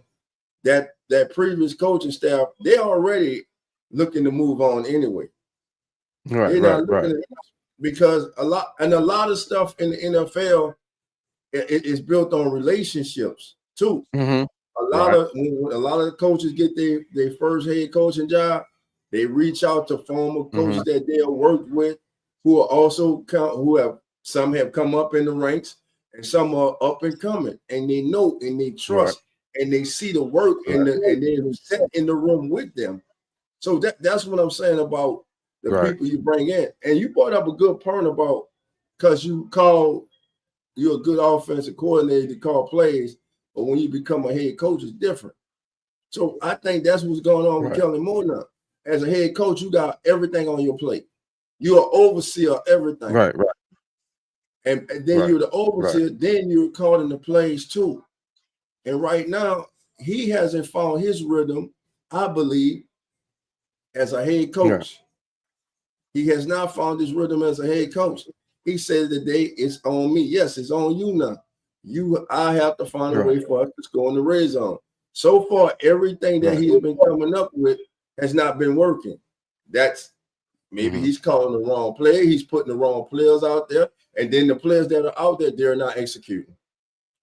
that previous coaching staff, they're already looking to move on anyway. Right. Because a lot of stuff in the NFL is built on relationships too. Mm-hmm. A lot of coaches get their first head coaching job. They reach out to former coaches that they have worked with, some have come up in the ranks and some are up and coming, and they know and they trust and they see the work and they're set in the room with them. So that's what I'm saying about the people you bring in. And you brought up a good point about because you're a good offensive coordinator to call plays, but when you become a head coach, it's different. So I think that's what's going on with Kellen Moore now. As a head coach, you got everything on your plate. You're an overseer of everything. Right. And then you're the overseer, then you're calling the plays too. And right now, he hasn't found his rhythm, I believe, as a head coach. He has not found his rhythm as a head coach. He said today it's on me. Yes, it's on you now. I have to find a way for us to score in the red zone. So far, everything that he's been coming up with has not been working. That's maybe he's calling the wrong play. He's putting the wrong players out there. And then the players that are out there, they're not executing.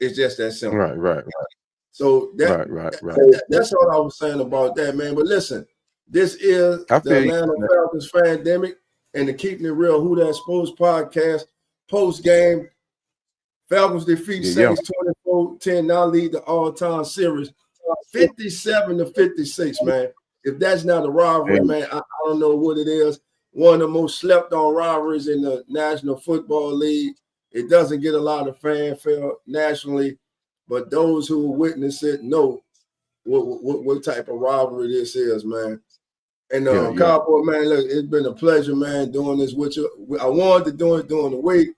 It's just that simple. Right. So that's all I was saying about that, man. But listen, this is the Atlanta Falcons Fandemic and the Keeping It Real Who That Sports podcast. Post game, Falcons defeat Saints 24-10. Now lead the all-time series 57-56, man. If that's not a rivalry, man, I don't know what it is. One of the most slept-on rivalries in the National Football League. It doesn't get a lot of fanfare nationally, but those who witness it know what type of rivalry this is, man. And Yeah. Cowboy, man, look, it's been a pleasure, man, doing this with you. I wanted to do it during the week,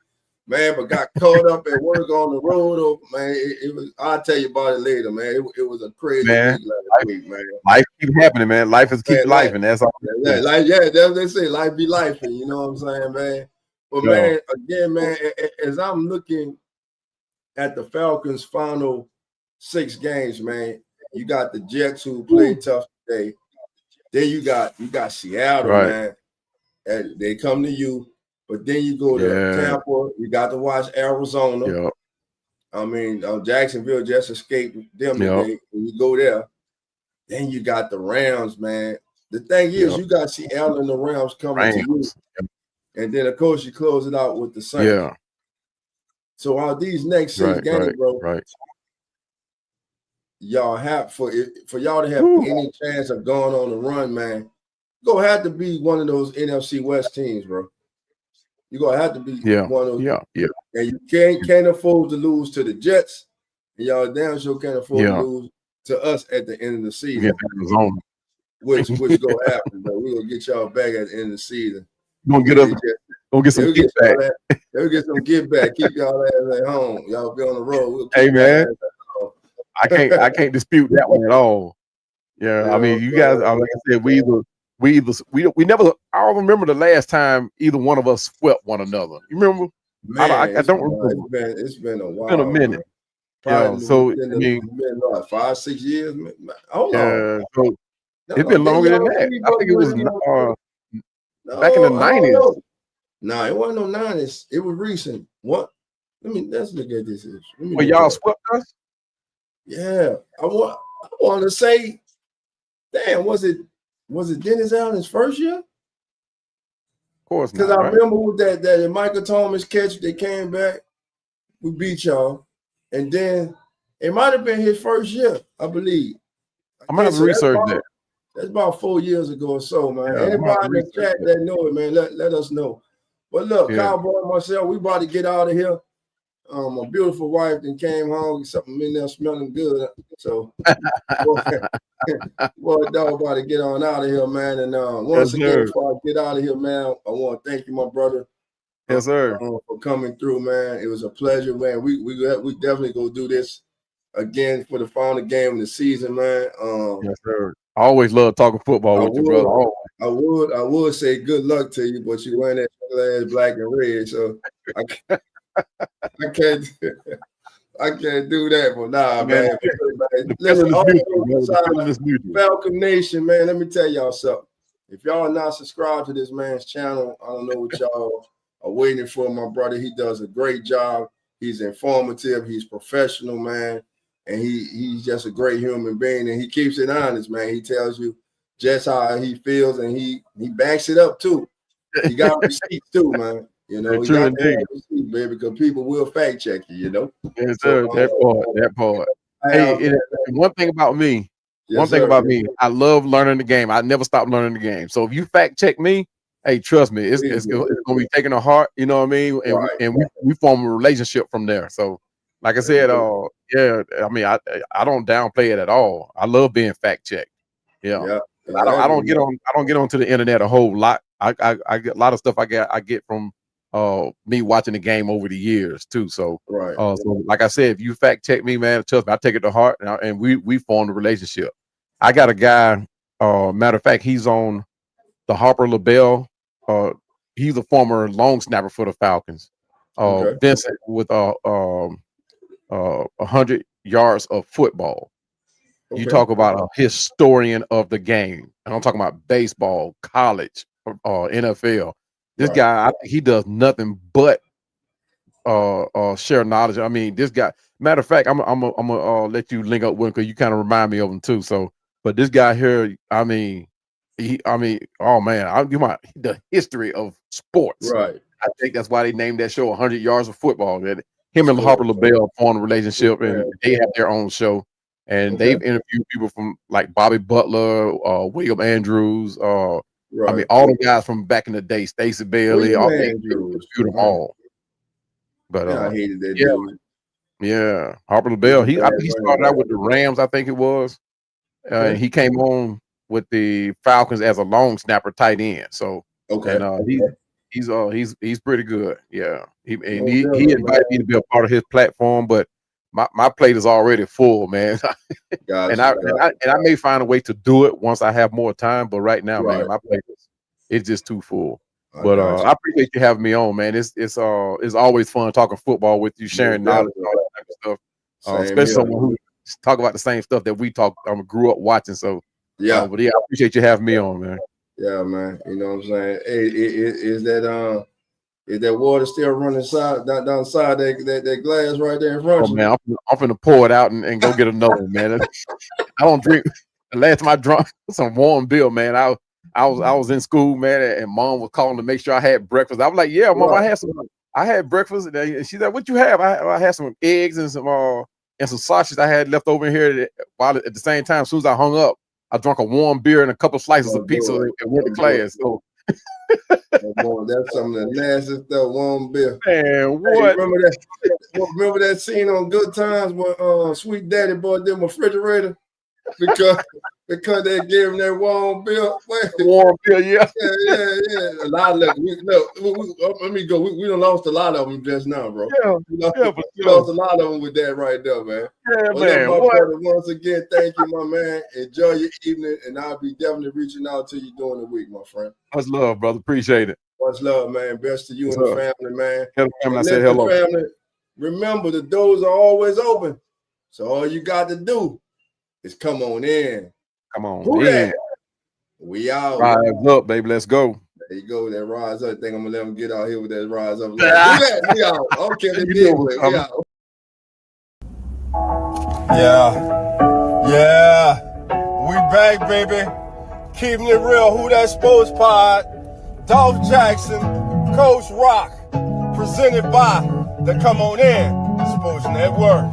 man, but got caught up at work on the road. Oh, man, it was. I'll tell you about it later, man. It was a crazy Man, week last week, man. Life keep happening, man. Life is keep life, and that's all. Yeah, that's what they say. Life be life, and you know what I'm saying, man. But man, again, man, as I'm looking at the Falcons' final 6 games, man, you got the Jets who played tough today. Then you got Seattle, man. And they come to you, but then you go to Tampa. You got to watch Arizona. I mean, Jacksonville just escaped them today. When you go there, then you got the Rams, man. The thing is, you got Seattle and the Rams coming to you, and then of course you close it out with the Saints. So all these next 6 games, bro. Y'all have for y'all to have any chance of going on the run, man, you're gonna have to be one of those NFC West teams, bro. You're gonna have to be one of those. And you can't afford to lose to the Jets, and y'all damn sure can't afford to lose to us at the end of the season. Which gonna happen, bro. We're gonna get y'all back at the end of the season. Gonna get some get back. We'll get some get back. Keep y'all ass at home. Y'all be on the road. Hey man. I can't dispute that one at all. I mean, you guys, like I said, we never. I don't remember the last time either one of us swept one another. You remember? Man, I don't remember. It's been a while. It's been a minute. So I mean, been like 5-6 years. Hold on. So it's been longer than that. I think it was back in the 90s. No, it wasn't no 90s. It was recent. What? Let's look at this. Well, y'all swept us. Yeah, I want to say, damn, was it Dennis Allen's first year? Of course, because I remember with that Michael Thomas catch, they came back, we beat y'all, and then it might have been his first year, I believe. I might have researched that. That's about 4 years ago or so, man. Anybody in the chat that know it, man, let us know. But look, Cowboy and myself, we about to get out of here. My beautiful wife then came home, something in there smelling good. So, boy, dog, about to get on out of here, man. And once again, before I get out of here, man, I want to thank you, my brother. Yes, sir. For coming through, man. It was a pleasure, man. We definitely go do this again for the final game of the season, man. Yes, sir. I always love talking football with you, brother. I would say good luck to you, but you wearing that ass black and red, so I can't do that. But nah, man. Listen, Falcon Nation, man. Let me tell y'all something. If y'all are not subscribed to this man's channel, I don't know what y'all are waiting for. My brother, he does a great job. He's informative. He's professional, man. And he's just a great human being, and he keeps it honest, man. He tells you just how he feels, and he backs it up too. He got receipts too, man. You know, he got receipts, baby, because people will fact check you. You know, yes, sir. That part. Hey, one thing about me, I love learning the game. I never stop learning the game. So if you fact check me, hey, trust me, it's gonna be taken to heart. You know what I mean? And we form a relationship from there. So. Like I said, I mean, I don't downplay it at all. I love being fact checked. I don't get onto the internet a whole lot. I get a lot of stuff I get from me watching the game over the years too. So so like I said, if you fact check me, man, trust me, I take it to heart, and we formed a relationship. I got a guy. Matter of fact, he's on the Harper LaBelle. He's a former long snapper for the Falcons. Vincent with 100 yards of football. You talk about a historian of the game. And I'm talking about baseball, college, NFL. This guy, he does nothing but share knowledge. I mean, this guy. Matter of fact, I'm gonna let you link up with him because you kind of remind me of him too. So, but this guy here, oh man, I'll give my the history of sports. Right. I think that's why they named that show 100 Yards of Football. That him and Harper LaBelle formed a relationship, and they have their own show. And they've interviewed people from like Bobby Butler, William Andrews, I mean, all the guys from back in the day, Stacey Bailey, all they interviewed them all. But I hated that dude. Yeah, Harper LaBelle. I think he started out with the Rams, I think it was. and he came on with the Falcons as a long snapper, tight end. So okay, and he's pretty good. Yeah, he invited me to be a part of his platform, but my plate is already full, man. Gotcha, and I may find a way to do it once I have more time, but right now, man, my plate is just too full. But I appreciate you having me on, man. It's always fun talking football with you, sharing knowledge and all that type of stuff. Especially someone who talk about the same stuff that we grew up watching. So yeah, but yeah, I appreciate you having me on, man. Yeah, man. You know what I'm saying? Hey, is that water still running down the side that glass right there in front of you? Man, I'm finna pour it out and go get another one, man. I don't drink. The last time I drank some warm beer, man. I was in school, man, and mom was calling to make sure I had breakfast. I was like, yeah, mom, I had breakfast. And she said, what you have? I had some eggs and some sausage I had left over in here. While at the same time, as soon as I hung up, I drank a warm beer and a couple slices of pizza and went to class. So that's some of the nasty stuff, warm beer. Man, what? Hey, remember that scene on Good Times when Sweet Daddy bought them a refrigerator because they gave him that warm beer. Warm beer, yeah. Yeah. A lot of let me go. We done lost a lot of them just now, bro. We lost a lot of them with that right there, man. Yeah, well, man. My brother, once again, thank you, my man. Enjoy your evening, and I'll be definitely reaching out to you during the week, my friend. Much love, brother. Appreciate it. Much love, man. Best to you and the family, man. I said hello. Family, remember, the doors are always open, so all you got to do is come on in. Come on in. We out. Rise up, baby. Let's go. There you go. That rise up. I think I'm gonna let him get out here with that rise up. We out. Okay, we out. Yeah. We back, baby. Keeping it real. Who That Sports Pod? Dolph Jackson, Coach Rock, presented by the Come On In Sports Network.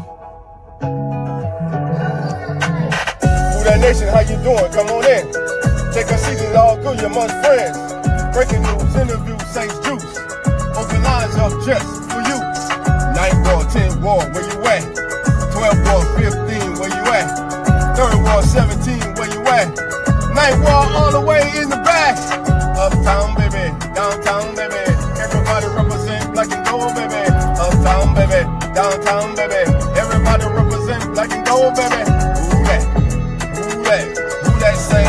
Who That Nation, how you doing? Come on in. Take a seat, it's all good, you're amongst friends. Breaking news, interviews, Saints Juice. Open lines up just for you. 9 ball, 10 ball, where you at? 12 ball, 15, where you at? 3rd ball, 17, where you at? 9th ball, all the way in the back. Uptown, baby, downtown, baby. Everybody represent black and gold, baby. Uptown, baby, downtown, baby. Everybody represent black and gold, baby. Who that? Who that? Who that say?